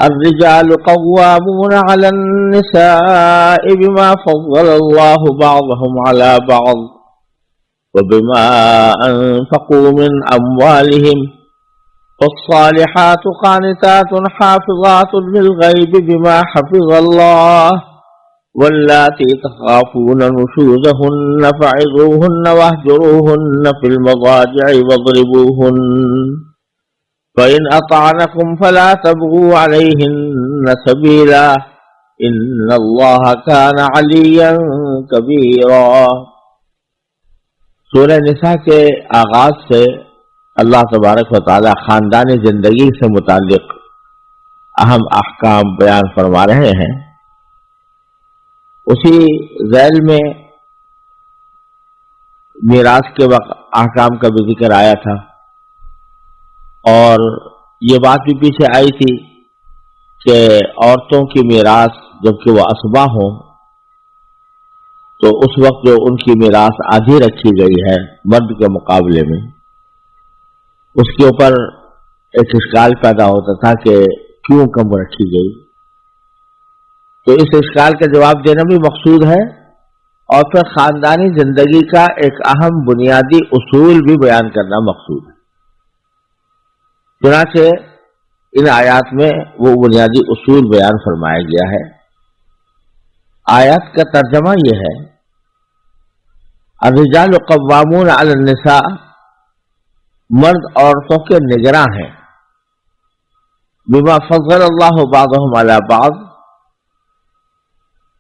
الرجال قوامون على النساء بما فضل الله بعضهم على بعض وبما أنفقوا من أموالهم والصالحات قانتات حافظات للغيب بما حفظ الله واللاتي تخافون نشوزهن فعظوهن واهجروهن في المضاجع واضربوهن فإن أطعنكم فلا تبغوا عليهن سبيلا إن الله كان عليا كبيرا۔ سورہ نساء کے آغاز سے اللہ تبارک و تعالی خاندانی زندگی سے متعلق اہم احکام بیان فرما رہے ہیں۔ اسی ذیل میں میراث کے وقت احکام کا بھی ذکر آیا تھا، اور یہ بات بھی پیچھے آئی تھی کہ عورتوں کی میراث جبکہ وہ اسبا ہوں تو اس وقت جو ان کی میراث آدھی رکھی گئی ہے مرد کے مقابلے میں، اس کے اوپر ایک اشکال پیدا ہوتا تھا کہ کیوں کم رکھی گئی۔ تو اس اشکال کا جواب دینا بھی مقصود ہے، اور پھر خاندانی زندگی کا ایک اہم بنیادی اصول بھی بیان کرنا مقصود ہے۔ چنانچہ ان آیات میں وہ بنیادی اصول بیان فرمایا گیا ہے۔ آیات کا ترجمہ یہ ہے، الرجال قوامون علی النساء، مرد عورتوں کے نگراں ہیں، بما فضل اللہ بعضهم علی بعض،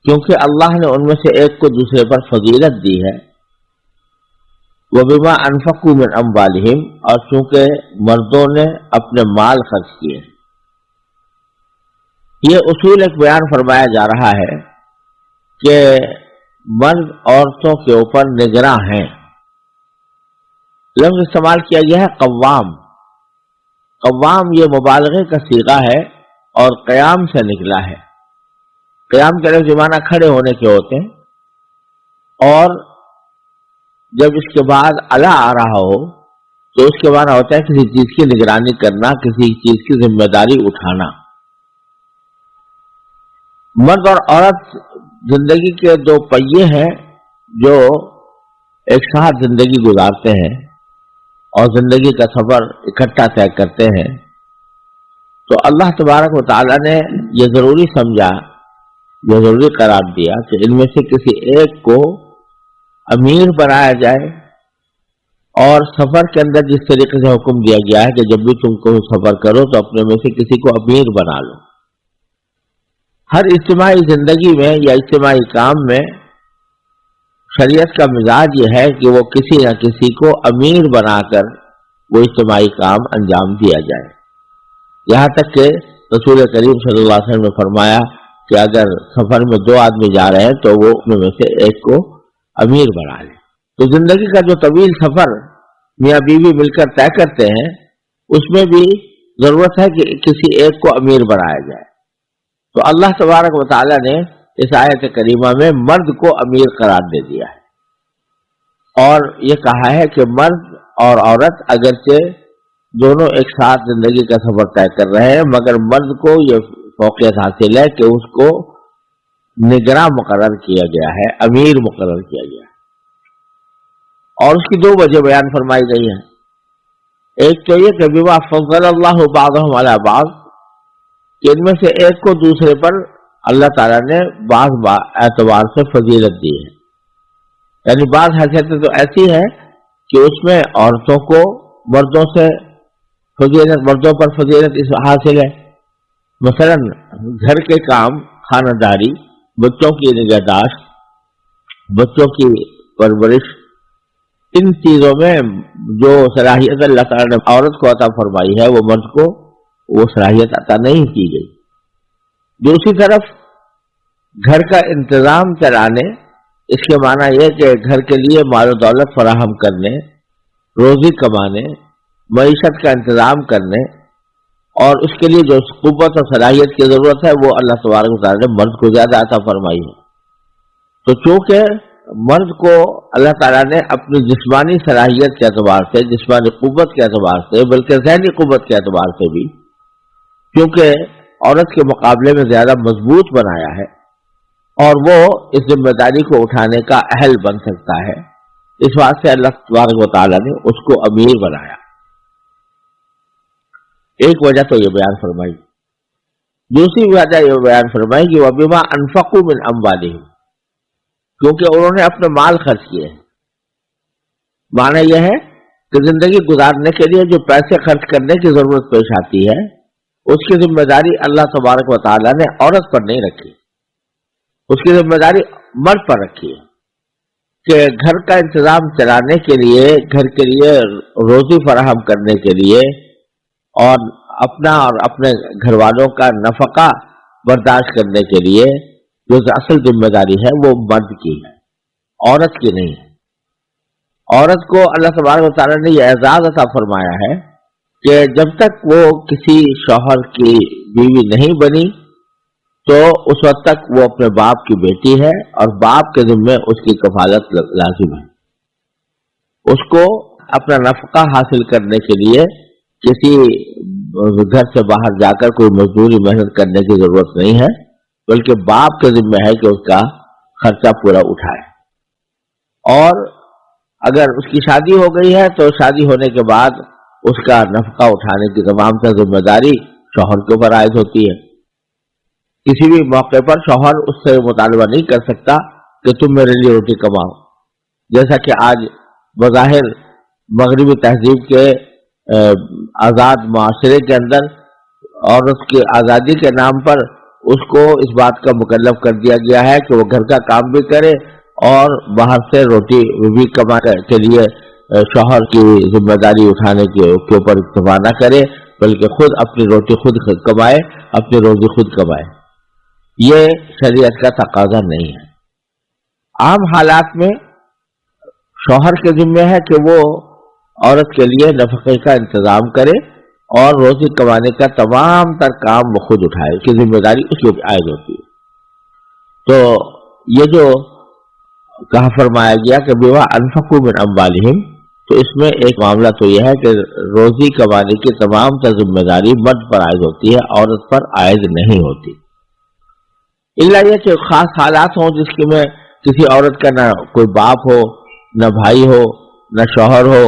کیونکہ اللہ نے ان میں سے ایک کو دوسرے پر فضیلت دی ہے، وبما انفقوا من اموالہم، اور چونکہ مردوں نے اپنے مال خرچ کیے۔ یہ اصول ایک بیان فرمایا جا رہا ہے کہ مرد عورتوں کے اوپر نگراں ہیں۔ لفظ استعمال کیا گیا ہے قوام۔ قوام یہ مبالغے کا صیغہ ہے اور قیام سے نکلا ہے۔ قیام کے لفظ معنی کھڑے ہونے کے ہوتے ہیں، اور جب اس کے بعد علا آ رہا ہو تو اس کے معنی ہوتا ہے کسی چیز کی نگرانی کرنا، کسی چیز کی ذمہ داری اٹھانا۔ مرد اور عورت زندگی کے دو پہیے ہیں جو ایک ساتھ زندگی گزارتے ہیں اور زندگی کا سفر اکٹھا طے کرتے ہیں۔ تو اللہ تبارک و تعالیٰ نے یہ ضروری سمجھا، یہ ضروری قرار دیا کہ ان میں سے کسی ایک کو امیر بنایا جائے، اور سفر کے اندر جس طریقے سے حکم دیا گیا ہے کہ جب بھی تم کو سفر کرو تو اپنے میں سے کسی کو امیر بنا لو۔ ہر اجتماعی زندگی میں یا اجتماعی کام میں شریعت کا مزاج یہ ہے کہ وہ کسی نہ کسی کو امیر بنا کر وہ اجتماعی کام انجام دیا جائے۔ یہاں تک کہ رسول کریم صلی اللہ علیہ وسلم نے فرمایا کہ اگر سفر میں دو آدمی جا رہے ہیں تو وہ ان میں سے ایک کو امیر بنا لے۔ تو زندگی کا جو طویل سفر میاں بیوی مل کر طے کرتے ہیں، اس میں بھی ضرورت ہے کہ کسی ایک کو امیر بنایا جائے۔ تو اللہ تبارک و تعالیٰ نے اس آیت کریمہ میں مرد کو امیر قرار دے دیا ہے، اور یہ کہا ہے کہ مرد اور عورت اگرچہ دونوں ایک ساتھ زندگی کا سفر طے کر رہے ہیں، مگر مرد کو یہ فوقیت حاصل ہے کہ اس کو نگراں مقرر کیا گیا ہے، امیر مقرر کیا گیا ہے، اور اس کی دو وجہ بیان فرمائی گئی ہیں۔ ایک تو یہ کہ بما فضل اللہ بعضهم علی بعض، کہ ان میں سے ایک کو دوسرے پر اللہ تعالیٰ نے بعض اعتبار سے فضیلت دی ہے، یعنی بعض حیثیتیں تو ایسی ہیں کہ اس میں عورتوں کو مردوں سے فضیلت، مردوں پر فضیلت اس حاصل ہے۔ مثلا گھر کے کام، خانہ داری، بچوں کی نگہداشت، بچوں کی پرورش، ان چیزوں میں جو صلاحیت اللہ تعالیٰ نے عورت کو عطا فرمائی ہے وہ مرد کو وہ صلاحیت عطا نہیں کی گئی۔ دوسری طرف گھر کا انتظام چلانے، اس کے معنی یہ کہ گھر کے لیے مال و دولت فراہم کرنے، روزی کمانے، معیشت کا انتظام کرنے، اور اس کے لیے جو قوت اور صلاحیت کی ضرورت ہے وہ اللہ تبارک و تعالیٰ نے مرد کو زیادہ عطا فرمائی ہے۔ تو چونکہ مرد کو اللہ تعالیٰ نے اپنی جسمانی صلاحیت کے اعتبار سے، جسمانی قوت کے اعتبار سے، بلکہ ذہنی قوت کے اعتبار سے بھی، کیونکہ عورت کے مقابلے میں زیادہ مضبوط بنایا ہے اور وہ اس ذمہ داری کو اٹھانے کا اہل بن سکتا ہے، اس واسطے اللہ تبارک و تعالیٰ نے اس کو امیر بنایا۔ ایک وجہ تو یہ بیان فرمائی، دوسری وجہ یہ بیان فرمائی کہ وَبِمَا أَنفَقُوا مِنْ أَمْوَالِهِمْ، کیونکہ انہوں نے اپنے مال خرچ کیے ہیں۔ معنی یہ ہے کہ زندگی گزارنے کے لیے جو پیسے خرچ کرنے کی ضرورت پیش آتی ہے اس کی ذمہ داری اللہ تبارک و تعالیٰ نے عورت پر نہیں رکھی، اس کی ذمہ داری مرد پر رکھی ہے کہ گھر کا انتظام چلانے کے لیے، گھر کے لیے روزی فراہم کرنے کے لیے اور اپنا اور اپنے گھر والوں کا نفقہ برداشت کرنے کے لیے جو اصل ذمہ داری ہے وہ مرد کی ہے، عورت کی نہیں ہے۔ عورت کو اللہ تبارک و تعالیٰ نے یہ اعزاز عطا فرمایا ہے کہ جب تک وہ کسی شوہر کی بیوی نہیں بنی تو اس وقت تک وہ اپنے باپ کی بیٹی ہے اور باپ کے ذمے اس کی کفالت لازم ہے۔ اس کو اپنا نفقہ حاصل کرنے کے لیے کسی گھر سے باہر جا کر کوئی مزدوری محنت کرنے کی ضرورت نہیں ہے، بلکہ باپ کے ذمہ ہے کہ اس کا خرچہ پورا اٹھائے۔ اور اگر اس کی شادی ہو گئی ہے تو شادی ہونے کے بعد اس کا نفقہ اٹھانے کی تمام تر ذمہ داری شوہر کے اوپر عائد ہوتی ہے۔ کسی بھی موقع پر شوہر اس سے مطالبہ نہیں کر سکتا کہ تم میرے لیے روٹی کماؤ، جیسا کہ آج بظاہر مغربی تہذیب کے آزاد معاشرے کے اندر عورت کی آزادی کے نام پر اس کو اس بات کا مکلف کر دیا گیا ہے کہ وہ گھر کا کام بھی کرے اور باہر سے روٹی بھی کمانے کے لیے شوہر کی ذمہ داری اٹھانے کے اوپر اکتفا نہ کرے، بلکہ خود اپنی روٹی خود کمائے، اپنی روزی خود کمائے۔ یہ شریعت کا تقاضا نہیں ہے۔ عام حالات میں شوہر کے ذمہ ہے کہ وہ عورت کے لیے نفقے کا انتظام کرے اور روزی کمانے کا تمام تر کام وہ خود اٹھائے، اس کی ذمہ داری اس کی عائد ہوتی ہے۔ تو یہ جو کہا فرمایا گیا کہ بِمَا أَنفَقُوا مِنْ أَمْوَالِهِمْ، تو اس میں ایک معاملہ تو یہ ہے کہ روزی کمانے کی تمام تر ذمہ داری مرد پر عائد ہوتی ہے، عورت پر عائد نہیں ہوتی، الا یہ کہ خاص حالات ہوں جس کے میں کسی عورت کا نہ کوئی باپ ہو، نہ بھائی ہو، نہ شوہر ہو،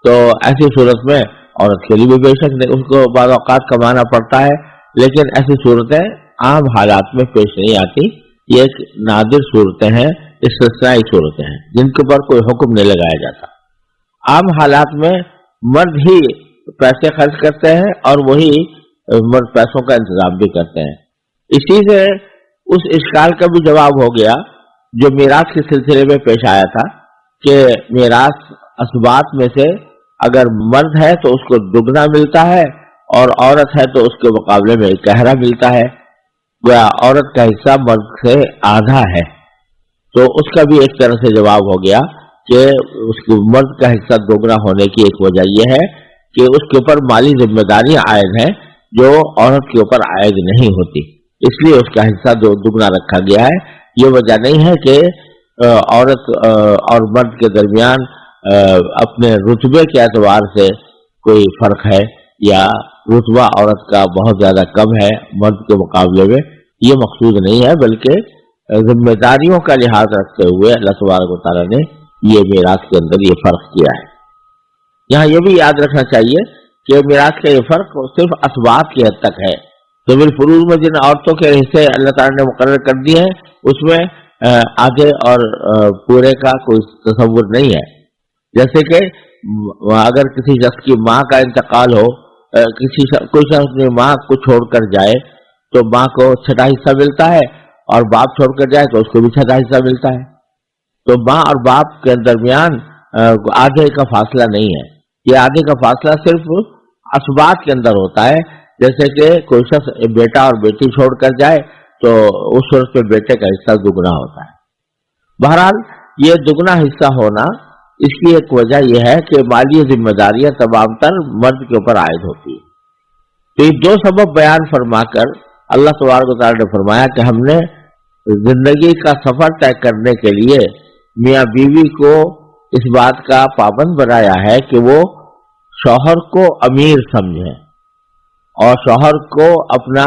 تو ایسی صورت میں عورت کے لیے بھی بے شک اس کو بعض اوقات کمانا پڑتا ہے، لیکن ایسی صورتیں عام حالات میں پیش نہیں آتی۔ یہ ایک نادر صورتیں ہیں، استثنائی صورتیں ہیں جن کے اوپر کوئی حکم نہیں لگایا جاتا۔ عام حالات میں مرد ہی پیسے خرچ کرتے ہیں اور وہی مرد پیسوں کا انتظام بھی کرتے ہیں۔ اسی سے اس اشکال کا بھی جواب ہو گیا جو میراث کے سلسلے میں پیش آیا تھا کہ میراث اسبات میں سے اگر مرد ہے تو اس کو دگنا ملتا ہے اور عورت ہے تو اس کے مقابلے میں گہرا ملتا ہے، یا عورت کا حصہ مرد سے آدھا ہے۔ تو اس کا بھی ایک طرح سے جواب ہو گیا کہ اس کے مرد کا حصہ دوگنا ہونے کی ایک وجہ یہ ہے کہ اس کے اوپر مالی ذمہ داریاں عائد ہیں جو عورت کے اوپر عائد نہیں ہوتی، اس لیے اس کا حصہ دوگنا رکھا گیا ہے۔ یہ وجہ نہیں ہے کہ عورت اور مرد کے درمیان اپنے رتبے کے اعتبار سے کوئی فرق ہے یا رتبہ عورت کا بہت زیادہ کم ہے مرد کے مقابلے میں، یہ مقصود نہیں ہے، بلکہ ذمہ داریوں کا لحاظ رکھتے ہوئے اللہ تبارک و تعالیٰ نے یہ میراث کے اندر یہ فرق کیا ہے۔ یہاں یہ بھی یاد رکھنا چاہیے کہ میراث کا یہ فرق صرف اسباب کی حد تک ہے۔ ضمن الفروض میں جن عورتوں کے حصے اللہ تعالیٰ نے مقرر کر دیے ہیں اس میں آدھے اور پورے کا کوئی تصور نہیں ہے۔ جیسے کہ اگر کسی شخص کی ماں کا انتقال ہو، کوئی شخص اپنی ماں کو چھوڑ کر جائے تو ماں کو چھٹا حصہ ملتا ہے، اور باپ چھوڑ کر جائے تو اس کو بھی چھٹا حصہ ملتا ہے۔ تو ماں اور باپ کے درمیان آدھے کا فاصلہ نہیں ہے، یہ آدھے کا فاصلہ صرف اسبات کے اندر ہوتا ہے۔ جیسے کہ کوئی شخص بیٹا اور بیٹی چھوڑ کر جائے تو اس صورت میں بیٹے کا حصہ دگنا ہوتا ہے۔ بہرحال یہ دگنا حصہ ہونا اس کی ایک وجہ یہ ہے کہ مالی ذمہ داریاں تمام تر مرد کے اوپر عائد ہوتی ہیں۔ تو یہ دو سبب بیان فرما کر اللہ تبارک و تعالیٰ نے فرمایا کہ ہم نے زندگی کا سفر طے کرنے کے لیے میاں بیوی کو اس بات کا پابند بنایا ہے کہ وہ شوہر کو امیر سمجھیں اور شوہر کو اپنا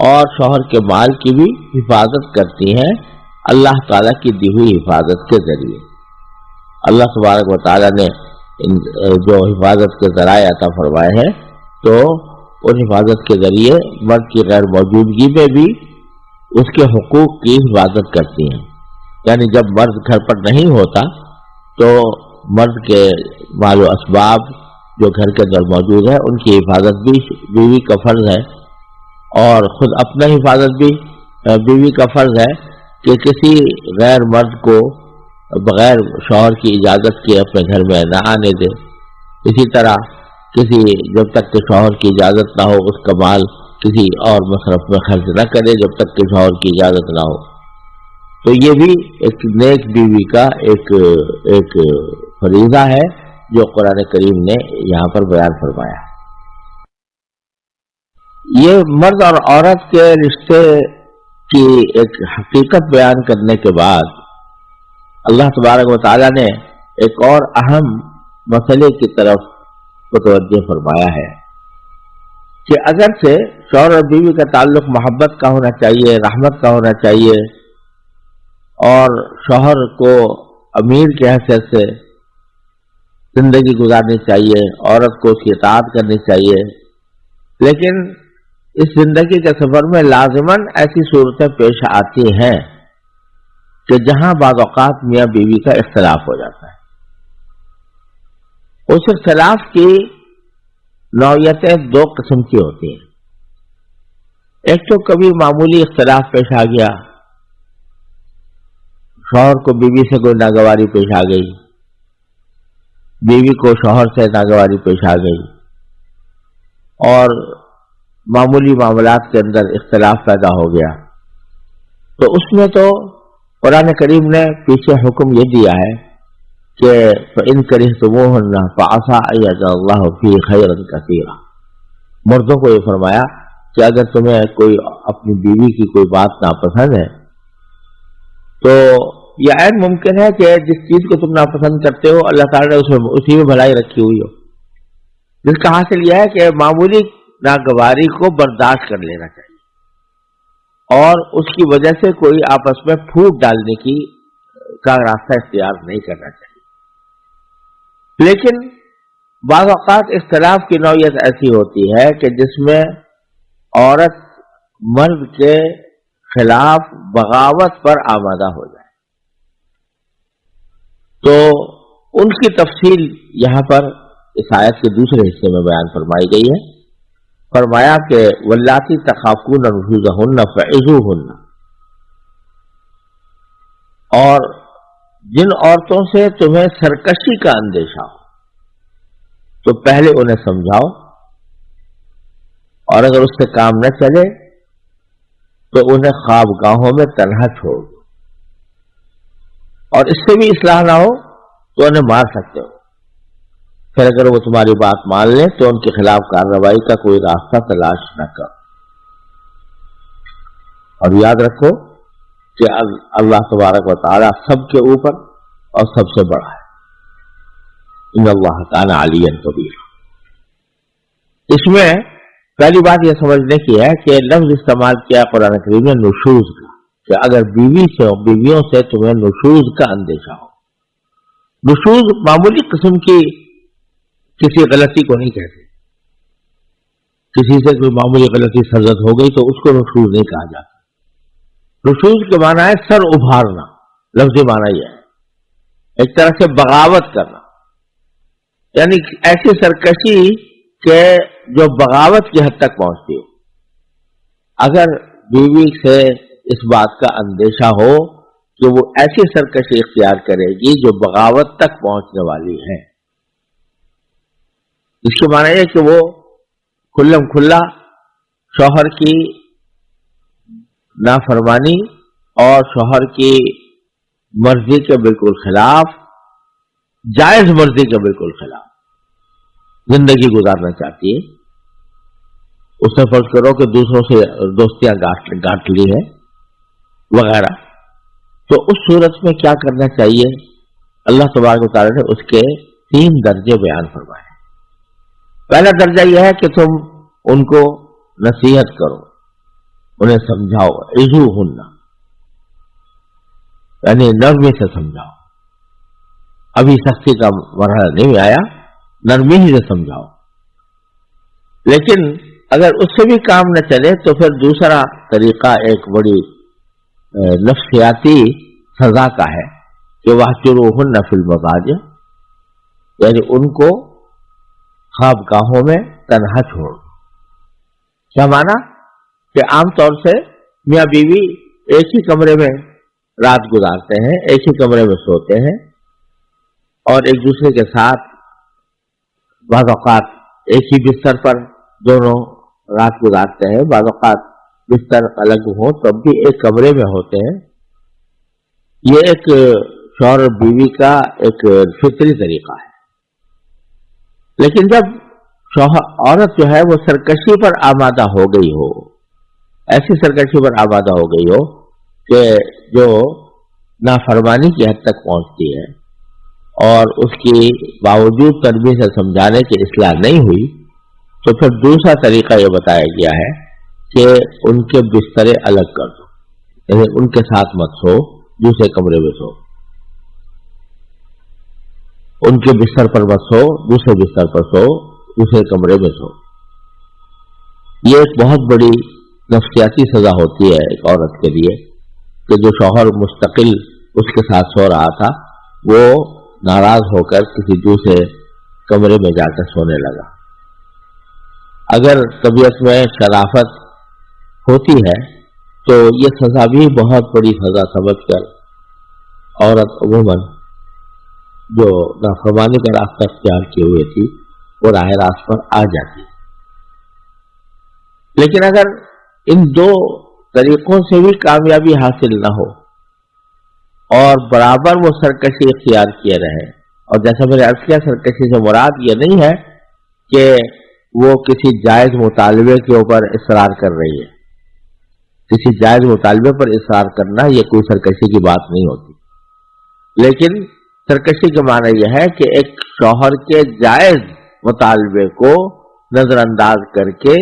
اور شوہر کے مال کی بھی حفاظت کرتی ہیں اللہ تعالیٰ کی دی ہوئی حفاظت کے ذریعے۔ اللہ تبارک و تعالیٰ نے جو حفاظت کے ذرائع عطا فرمائے ہیں تو ان حفاظت کے ذریعے مرد کی غیر موجودگی میں بھی اس کے حقوق کی حفاظت کرتی ہیں۔ یعنی جب مرد گھر پر نہیں ہوتا تو مرد کے مال و اسباب جو گھر کے اندر موجود ہے ان کی حفاظت بھی بیوی کا فرض ہے، اور خود اپنا حفاظت بھی بیوی کا فرض ہے کہ کسی غیر مرد کو بغیر شوہر کی اجازت کے اپنے گھر میں نہ آنے دے۔ اسی طرح جب تک کہ شوہر کی اجازت نہ ہو اس کا مال کسی اور مصرف میں خرچ نہ کرے جب تک کہ شوہر کی اجازت نہ ہو۔ تو یہ بھی ایک نیک بیوی کا ایک فریضہ ہے جو قرآن کریم نے یہاں پر بیان فرمایا۔ یہ مرد اور عورت کے رشتے کی ایک حقیقت بیان کرنے کے بعد اللہ تبارک و تعالیٰ نے ایک اور اہم مسئلے کی طرف متوجہ فرمایا ہے کہ اگرچہ شوہر اور بیوی کا تعلق محبت کا ہونا چاہیے، رحمت کا ہونا چاہیے، اور شوہر کو امیر کی حیثیت سے زندگی گزارنی چاہیے، عورت کو اس کی اطاعت کرنی چاہیے، لیکن اس زندگی کے سفر میں لازماً ایسی صورتیں پیش آتی ہیں کہ جہاں بعض اوقات میاں بیوی کا اختلاف ہو جاتا ہے۔ اس اختلاف کی نوعیتیں دو قسم کی ہوتی ہیں۔ ایک تو کبھی معمولی اختلاف پیش آ گیا، شوہر کو بیوی سے کوئی ناگواری پیش آ گئی، بیوی کو شوہر سے ناگواری پیش آ گئی، اور معمولی معاملات کے اندر اختلاف پیدا ہو گیا، تو اس میں تو قرآن کریم نے پیچھے حکم یہ دیا ہے کہ فَإِن كَرِهْتُمُوهُنَّ فَعَسَىٰ أَن يَجْعَلَ اللَّهُ فِيهِ خَيْرًا كَثِيرًا۔ مردوں کو یہ فرمایا کہ اگر تمہیں کوئی اپنی بیوی کی کوئی بات ناپسند ہے تو یہ عین ممکن ہے کہ جس چیز کو تم ناپسند کرتے ہو اللہ تعالیٰ نے اسی میں بھلائی رکھی ہوئی ہو، جس کا حاصل یہ ہے کہ معمولی ناگواری کو برداشت کر لینا چاہیے اور اس کی وجہ سے کوئی آپس میں پھوٹ ڈالنے کا راستہ اختیار نہیں کرنا چاہیے۔ لیکن بعض اوقات اختلاف کی نوعیت ایسی ہوتی ہے کہ جس میں عورت مرد کے خلاف بغاوت پر آمادہ ہو جائے، تو ان کی تفصیل یہاں پر اس آیت کے دوسرے حصے میں بیان فرمائی گئی ہے۔ فرمایا کہ واللاتی تخافون نشوزہن فعظوہن، اور جن عورتوں سے تمہیں سرکشی کا اندیشہ ہو تو پہلے انہیں سمجھاؤ، اور اگر اس سے کام نہ چلے تو انہیں خوابگاہوں میں تنہا چھوڑ دو، اور اس سے بھی اصلاح نہ ہو تو انہیں مار سکتے ہو، پھر اگر وہ تمہاری بات مان لیں تو ان کے خلاف کارروائی کا کوئی راستہ تلاش نہ کرو۔ اور یاد رکھو کہ اللہ تبارک و تعالیٰ سب کے اوپر اور سب سے بڑا ہے، ان اللہ کان علیا کبیرا۔ اس میں پہلی بات یہ سمجھنے کی ہے کہ لفظ استعمال کیا قرآن کریم نے نشوز کا، کہ اگر بیویوں سے تمہیں نشوز کا اندیشہ ہو۔ نشوز معمولی قسم کی کسی غلطی کو نہیں کہتے، کسی سے کوئی معمولی غلطی سرزد ہو گئی تو اس کو نشوز نہیں کہا جاتا۔ نشوز کے معنی ہے سر ابھارنا، لفظی معنی یہ ہے ایک طرح سے بغاوت کرنا، یعنی ایسی سرکشی کہ جو بغاوت کی حد تک پہنچتی ہو۔ اگر بیوی سے اس بات کا اندیشہ ہو کہ وہ ایسی سرکشی اختیار کرے گی جو بغاوت تک پہنچنے والی ہے، اس کے معنی ہے کہ وہ کھلم کھلا شوہر کی نافرمانی اور شوہر کی مرضی کے بالکل خلاف، جائز مرضی کے بالکل خلاف زندگی گزارنا چاہتی ہے۔ اس نے فرض کرو کہ دوسروں سے دوستیاں گانٹ لی ہے وغیرہ، تو اس صورت میں کیا کرنا چاہیے؟ اللہ تبارک و تعالیٰ نے اس کے 3 درجے بیان فرمائے۔ پہلا درجہ یہ ہے کہ تم ان کو نصیحت کرو، انہیں سمجھاؤ، عظوہن یعنی نرمی سے سمجھاؤ. ابھی سختی کا مرحلہ نہیں آیا، نرمی ہی سے سمجھاؤ. لیکن اگر اس سے بھی کام نہ چلے تو پھر دوسرا طریقہ ایک بڑی نفسیاتی سزا کا ہے کہ واہجروہن فی المضاجع، یعنی ان کو خواب گاہوں میں تنہا چھوڑ. کیا مانا کہ عام طور سے میاں بیوی ایک ہی کمرے میں رات گزارتے ہیں، ایک ہی کمرے میں سوتے ہیں اور ایک دوسرے کے ساتھ بعض اوقات ایک ہی بستر پر دونوں رات گزارتے ہیں، بعض اوقات بستر الگ ہو تب بھی ایک کمرے میں ہوتے ہیں. یہ ایک شوہر اور بیوی کا ایک فطری طریقہ ہے. لیکن جب عورت جو ہے وہ سرکشی پر آمادہ ہو گئی ہو، ایسی سرکشی پر آمادہ ہو گئی ہو کہ جو نافرمانی کی حد تک پہنچتی ہے اور اس کی باوجود تربیت سے سمجھانے کی اصلاح نہیں ہوئی، تو پھر دوسرا طریقہ یہ بتایا گیا ہے کہ ان کے بسترے الگ کر دو، یعنی ان کے ساتھ مت سو، دوسرے کمرے میں سو. ان کے بستر پر مت سو، دوسرے بستر پر سو، دوسرے کمرے میں سو. یہ ایک بہت بڑی نفسیاتی سزا ہوتی ہے ایک عورت کے لیے کہ جو شوہر مستقل اس کے ساتھ سو رہا تھا وہ ناراض ہو کر کسی دوسرے کمرے میں جا کر سونے لگا. اگر طبیعت میں شرافت ہوتی ہے تو یہ سزا بھی بہت بڑی سزا سمجھ کر عورت عموماً جو نافرمانی کا راستہ اختیار کیے ہوئے تھی وہ راہ راست پر آ جاتی. لیکن اگر ان دو طریقوں سے بھی کامیابی حاصل نہ ہو اور برابر وہ سرکشی اختیار کیے رہے، اور جیسا میں نے عرض کیا سرکشی سے مراد یہ نہیں ہے کہ وہ کسی جائز مطالبے کے اوپر اصرار کر رہی ہے. کسی جائز مطالبے پر اصرار کرنا یہ کوئی سرکشی کی بات نہیں ہوتی، لیکن سرکشی کا معنی یہ ہے کہ ایک شوہر کے جائز مطالبے کو نظر انداز کر کے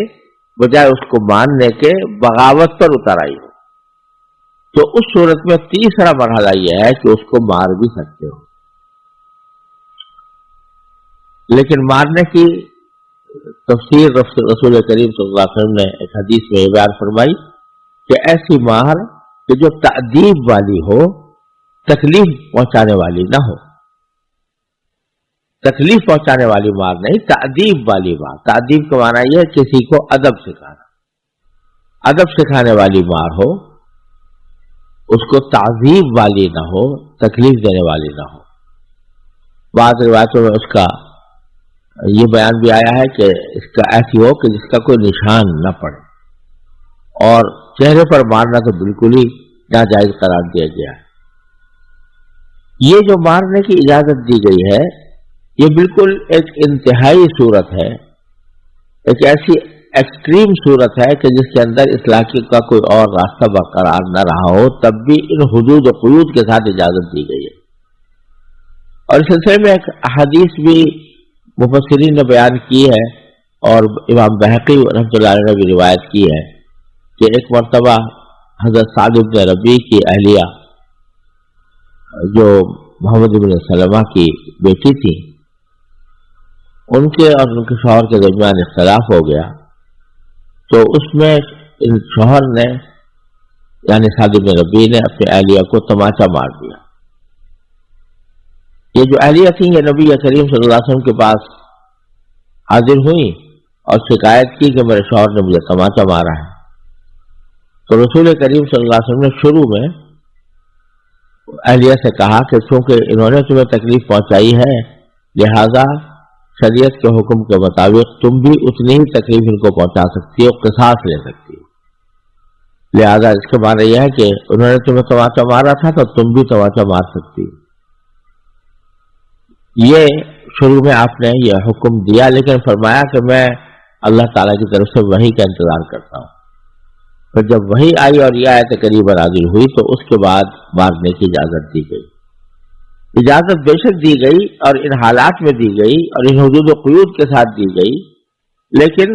بجائے اس کو ماننے کے بغاوت پر اتر آئی ہو. تو اس صورت میں تیسرا مرحلہ یہ ہے کہ اس کو مار بھی سکتے ہو. لیکن مارنے کی تفسیر رسول کریم صلی اللہ علیہ وسلم نے ایک حدیث میں بیان فرمائی کہ ایسی مار کہ جو تأدیب والی ہو، تکلیف پہنچانے والی نہ ہو. تکلیف پہنچانے والی مار نہیں، تأدیب والی مار. تأدیب کا معنی یہ ہے کسی کو ادب سکھانا. ادب سکھانے والی مار ہو، اس کو تعذیب والی نہ ہو، تکلیف دینے والی نہ ہو. بعض روایتوں میں اس کا یہ بیان بھی آیا ہے کہ اس کا ایسی ہو کہ جس کا کوئی نشان نہ پڑے، اور چہرے پر مارنا تو بالکل ہی ناجائز قرار دیا گیا ہے. یہ جو مارنے کی اجازت دی گئی ہے یہ بالکل ایک انتہائی صورت ہے، ایک ایسی ایکسٹریم صورت ہے کہ جس کے اندر اصلاح کا کوئی اور راستہ برقرار نہ رہا ہو، تب بھی ان حدود و قیود کے ساتھ اجازت دی گئی ہے. اور اس سلسلے میں ایک حدیث بھی مفسرین نے بیان کی ہے اور امام بہقی رحمۃ اللہ علیہ نے بھی روایت کی ہے کہ ایک مرتبہ حضرت سعد بن ربیع کی اہلیہ جو محمد بن سلمہ کی بیٹی تھی، ان کے اور ان کے شوہر کے درمیان اختلاف ہو گیا. تو اس میں شوہر نے یعنی سعد بن ربیع نے اپنی اہلیہ کو تماچا مار دیا. یہ جو اہلیہ تھیں یہ نبی کریم صلی اللہ علیہ وسلم کے پاس حاضر ہوئی اور شکایت کی کہ میرے شوہر نے مجھے تماچا مارا ہے. تو رسول کریم صلی اللہ علیہ وسلم نے شروع میں اہلیہ سے کہا کہ چونکہ انہوں نے تمہیں تکلیف پہنچائی ہے لہذا شریعت کے حکم کے مطابق تم بھی اتنی ہی تکلیف ان کو پہنچا سکتی ہو، قصاص لے سکتی ہو. لہذا اس کے معنی یہ ہے کہ انہوں نے تمہیں تماچا مارا تھا تو تم بھی تماچا مار سکتی ہو. یہ شروع میں آپ نے یہ حکم دیا، لیکن فرمایا کہ میں اللہ تعالیٰ کی طرف سے وحی کا انتظار کرتا ہوں. پھر جب وحی آئی اور یہ آیت قریب نازل ہوئی تو اس کے بعد مارنے کی اجازت دی گئی. اجازت بے شک دی گئی اور ان حالات میں دی گئی اور ان حدود و قیود کے ساتھ دی گئی، لیکن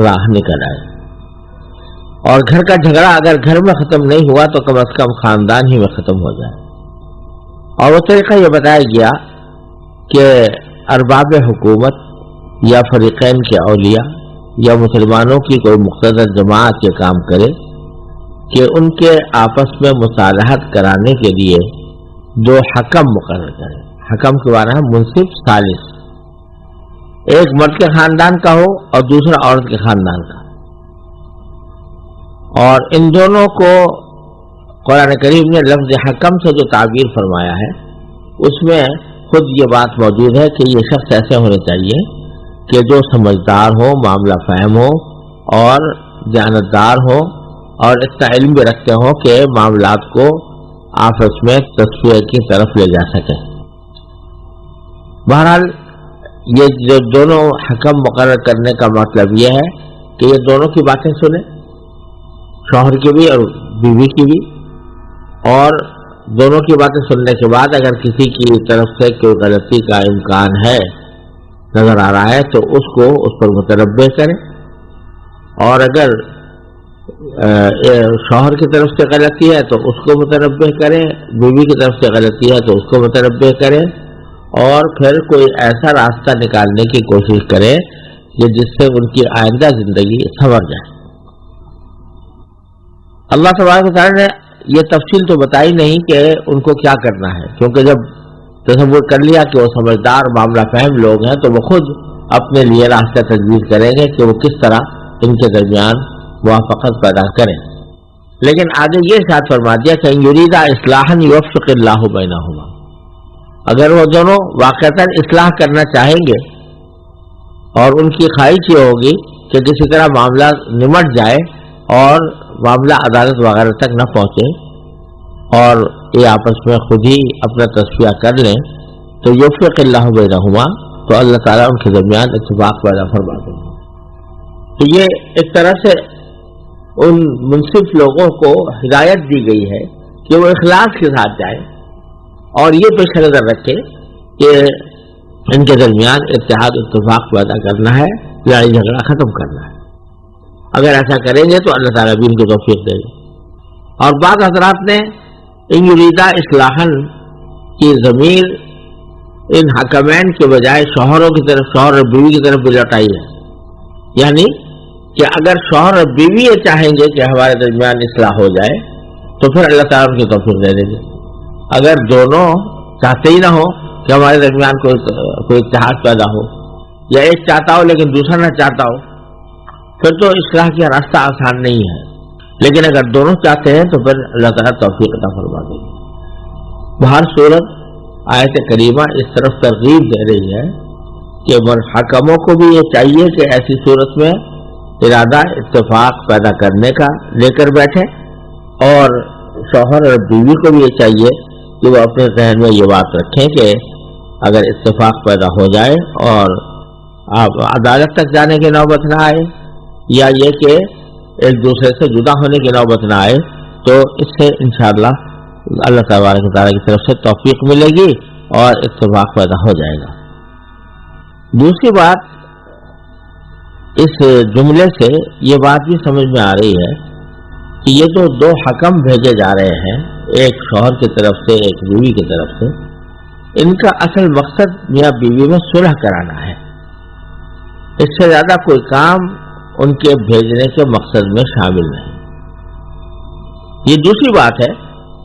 راہ نکل آئے. اور گھر کا جھگڑا اگر گھر میں ختم نہیں ہوا تو کم از کم خاندان ہی میں ختم ہو جائے. اور وہ طریقہ یہ بتایا گیا کہ ارباب حکومت یا فریقین کے اولیاء یا مسلمانوں کی کوئی مقتدر جماعت یہ کام کرے کہ ان کے آپس میں مصالحت کرانے کے لیے دو حکم مقرر کرے. حکم کے معنی ہے منصف ثالث، ایک مرد کے خاندان کا ہو اور دوسرا عورت کے خاندان کا. اور ان دونوں کو قرآن کریم نے لفظ حکم سے جو تعبیر فرمایا ہے اس میں خود یہ بات موجود ہے کہ یہ شخص ایسے ہونے چاہیے کہ جو سمجھدار ہو، معاملہ فہم ہو اور دیانتدار ہو اور اتنا علم بھی رکھتے ہوں کہ معاملات کو آپس میں تصفیہ کی طرف لے جا سکے. بہرحال یہ جو دونوں حکم مقرر کرنے کا مطلب یہ ہے کہ یہ دونوں کی باتیں سنیں، شوہر کی بھی اور بیوی کی بھی، اور دونوں کی باتیں سننے کے بعد اگر کسی کی طرف سے کوئی غلطی کا امکان ہے نظر آ رہا ہے تو اس کو اس پر متنبہ کریں. اور اگر شوہر کی طرف سے غلطی ہے تو اس کو متنبہ کریں، بیوی کی طرف سے غلطی ہے تو اس کو متنبہ کریں، اور پھر کوئی ایسا راستہ نکالنے کی کوشش کریں کہ جس سے ان کی آئندہ زندگی سنور جائے. اللہ تبارک و تعالیٰ نے یہ تفصیل تو بتائی نہیں کہ ان کو کیا کرنا ہے، کیونکہ جب تصور کر لیا کہ وہ سمجھدار معاملہ فہم لوگ ہیں تو وہ خود اپنے لیے راستہ تجویز کریں گے کہ وہ کس طرح ان کے درمیان موافقت پیدا کریں. لیکن آگے یہ ارشاد فرما دیا کہ یریدا اصلاحا یوفق اللہ بینہما، اگر وہ دونوں واقعتاً اصلاح کرنا چاہیں گے اور ان کی خواہش یہ ہوگی کہ کسی طرح معاملہ نمٹ جائے اور معاملہ عدالت وغیرہ تک نہ پہنچے اور یہ آپس میں خود ہی اپنا تصفیہ کر لیں تو یوفق اللہ بینہما، تو اللہ تعالیٰ ان کے درمیان اتفاق پیدا فرما دیں گے. تو یہ ایک طرح سے ان منصف لوگوں کو ہدایت دی گئی ہے کہ وہ اخلاص کے ساتھ جائیں اور یہ پیش نظر رکھے کہ ان کے درمیان اتحاد اتفاق پیدا کرنا ہے، لڑائی جھگڑا ختم کرنا ہے. اگر ایسا کریں گے تو اللہ تعالیٰ بھی ان کو توفیق دے گا. اور بعض حضرات نے ان یریدا اصلاحاً کی ضمیر ان حکمین کے بجائے شوہروں کی طرف، شوہر اور بیوی کی طرف بھی لوٹائی ہے. یعنی کہ اگر شوہر اور بیوی یہ چاہیں گے کہ ہمارے درمیان اصلاح ہو جائے تو پھر اللہ تعالیٰ ان کی توفیق دے دیں گے. اگر دونوں چاہتے ہی نہ ہو کہ ہمارے درمیان کوئی اتحاد پیدا ہو، یا ایک چاہتا ہو لیکن دوسرا نہ چاہتا ہو، پھر تو اصلاح کا راستہ آسان نہیں ہے. لیکن اگر دونوں چاہتے ہیں تو پھر اللہ تعالیٰ توفیق عطا فرما دیں گے. بہر صورت آیت کریمہ اس طرف ترغیب دے رہی ہے کہ حکموں کو بھی یہ چاہیے کہ ایسی صورت میں ارادہ اتفاق پیدا کرنے کا لے کر بیٹھے، اور شوہر اور بیوی کو بھی یہ چاہیے کہ وہ اپنے ذہن میں یہ بات رکھیں کہ اگر اتفاق پیدا ہو جائے اور آپ عدالت تک جانے کی نوبت نہ آئے یا یہ کہ ایک دوسرے سے جدا ہونے کی نوبت نہ آئے تو اس سے انشاءاللہ اللہ تبارک و تعالیٰ کی طرف سے توفیق ملے گی اور اتفاق پیدا ہو جائے گا. دوسری بات، اس جملے سے یہ بات بھی سمجھ میں آ رہی ہے کہ یہ جو دو حکم بھیجے جا رہے ہیں، ایک شوہر کی طرف سے ایک بیوی کی طرف سے، ان کا اصل مقصد میاں بیوی میں صلح کرانا ہے. اس سے زیادہ کوئی کام ان کے بھیجنے کے مقصد میں شامل نہیں. یہ دوسری بات ہے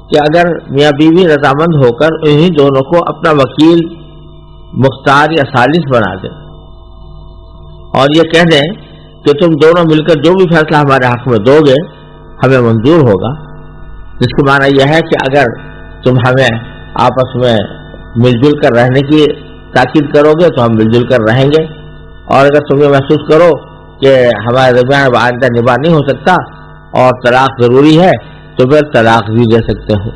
کہ اگر میاں بیوی رضامند ہو کر انہی دونوں کو اپنا وکیل مختار یا ثالث بنا دیں اور یہ کہہ دیں کہ تم دونوں مل کر جو بھی فیصلہ ہمارے حق میں دو گے ہمیں منظور ہوگا، جس کا معنی یہ ہے کہ اگر تم ہمیں آپس میں مل جل کر رہنے کی تاکید کرو گے تو ہم مل جل کر رہیں گے، اور اگر تم یہ محسوس کرو کہ ہمارے درمیان آئندہ نباہ نہیں ہو سکتا اور طلاق ضروری ہے تو پھر طلاق بھی دے سکتے ہو.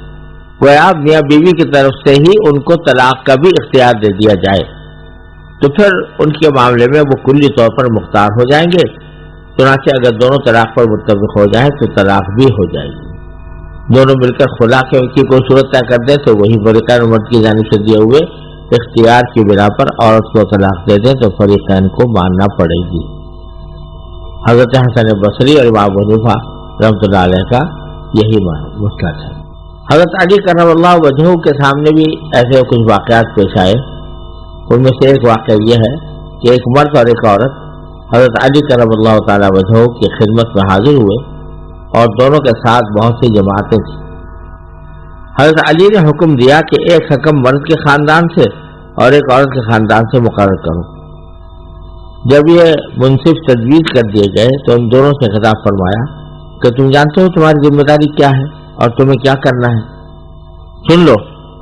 گویا میاں بیوی کی طرف سے ہی ان کو طلاق کا بھی اختیار دے دیا جائے تو پھر ان کے معاملے میں وہ کلی طور پر مختار ہو جائیں گے. چنانچہ اگر دونوں طلاق پر متفق ہو جائیں تو طلاق بھی ہو جائے گی. دونوں مل کر خلا کی کوئی صورت طے کر دیں تو وہی فریقین مرد کی جانب سے دیے ہوئے اختیار کی بنا پر عورت کو طلاق دے دیں تو فریقین کو ماننا پڑے گی. حضرت حسن بصری اور امام ابو حنیفہ رحمۃ اللہ علیہ کا یہی مسئلہ تھا۔ حضرت علی کرم اللہ وجہہ کے سامنے بھی ایسے کچھ واقعات پیش آئے۔ ان میں سے ایک واقعہ یہ ہے کہ ایک مرد اور ایک عورت حضرت علی کرم اللہ تعالی وجہہ کی خدمت میں حاضر ہوئے اور دونوں کے ساتھ بہت سی جماعتیں تھیں۔ حضرت علی نے حکم دیا کہ ایک حکم مرد کے خاندان سے اور ایک عورت کے خاندان سے مقرر کرو۔ جب یہ منصف تجویز کر دیے گئے تو ان دونوں سے خطاب فرمایا کہ تم جانتے ہو تمہاری ذمہ داری کیا ہے اور تمہیں کیا کرنا ہے؟ سن لو،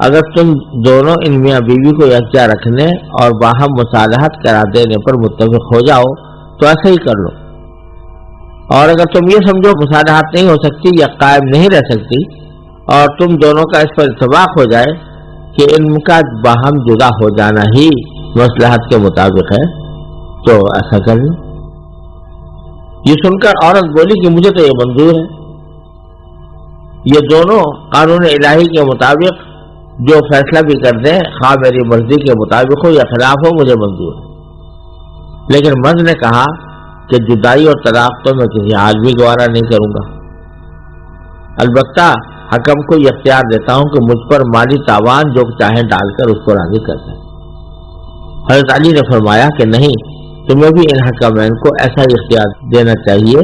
اگر تم دونوں ان میاں بیوی کو یکجا رکھنے اور باہم مصالحت کرا دینے پر متفق ہو جاؤ تو ایسا ہی کر لو، اور اگر تم یہ سمجھو مصالحت نہیں ہو سکتی یا قائم نہیں رہ سکتی اور تم دونوں کا اس پر اتفاق ہو جائے کہ ان کا باہم جدا ہو جانا ہی مصلحت کے مطابق ہے تو ایسا کر لو۔ یہ سن کر عورت بولی کہ مجھے تو یہ منظور ہے، یہ دونوں قانون الہی کے مطابق جو فیصلہ بھی کر دیں، خواہ میری مرضی کے مطابق ہو یا خلاف ہو، مجھے منظور ہے۔ لیکن مرد نے کہا کہ جدائی اور طلاق تو میں کسی حال بھی گوارا نہیں کروں گا، البتہ حکم کو یہ اختیار دیتا ہوں کہ مجھ پر مالی تاوان جو چاہیں ڈال کر اس کو راضی کر دیں۔ حضرت علی نے فرمایا کہ نہیں، تمہیں بھی ان حکمین کو ایسا ہی اختیار دینا چاہیے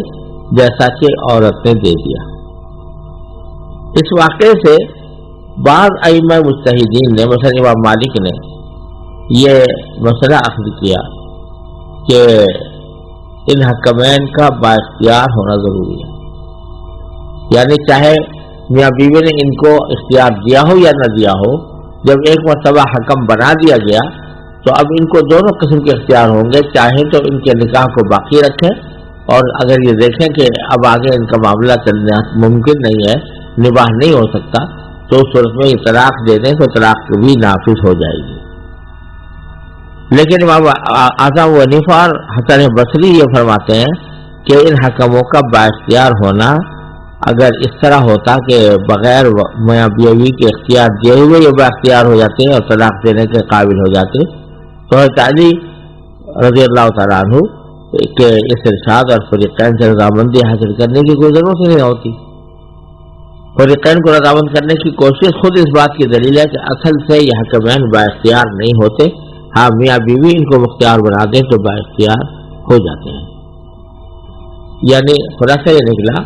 جیسا کہ عورت نے دے دیا۔ اس واقعے سے بعض ائمہ مجتہدین نے، مثلا امام مالک نے، یہ مسئلہ اخذ کیا کہ ان حکمین کا بااختیار ہونا ضروری ہے، یعنی چاہے میاں بیوی نے ان کو اختیار دیا ہو یا نہ دیا ہو، جب ایک مرتبہ حکم بنا دیا گیا تو اب ان کو دونوں قسم کے اختیار ہوں گے، چاہیں تو ان کے نکاح کو باقی رکھیں، اور اگر یہ دیکھیں کہ اب آگے ان کا معاملہ چلنا ممکن نہیں ہے، نباہ نہیں ہو سکتا، تو اس صورت میں یہ طلاق دے دیں تو طلاق بھی نافذ ہو جائے گی۔ لیکن امام اعظم ابو حنیفہ اور حسن بصری یہ فرماتے ہیں کہ ان حکموں کا بااختیار ہونا اگر اس طرح ہوتا کہ بغیر میاں بیوی کے اختیار دیے ہوئے یہ بااختیار ہو جاتے اور طلاق دینے کے قابل ہو جاتے تو حضرت علی رضی اللہ تعالیٰ عنہ کہ اس ارشاد اور فریقین سے رضامندی حاصل کرنے کی کوئی ضرورت نہیں ہوتی۔ فریقین کو رضامند کرنے کی کوشش خود اس بات کی دلیل ہے کہ اصل سے یہ حکمین بااختیار نہیں ہوتے، ہاں میاں بیوی ان کو مختار بنا دیں تو بااختیار ہو جاتے ہیں۔ یعنی خلاصہ یہ نکلا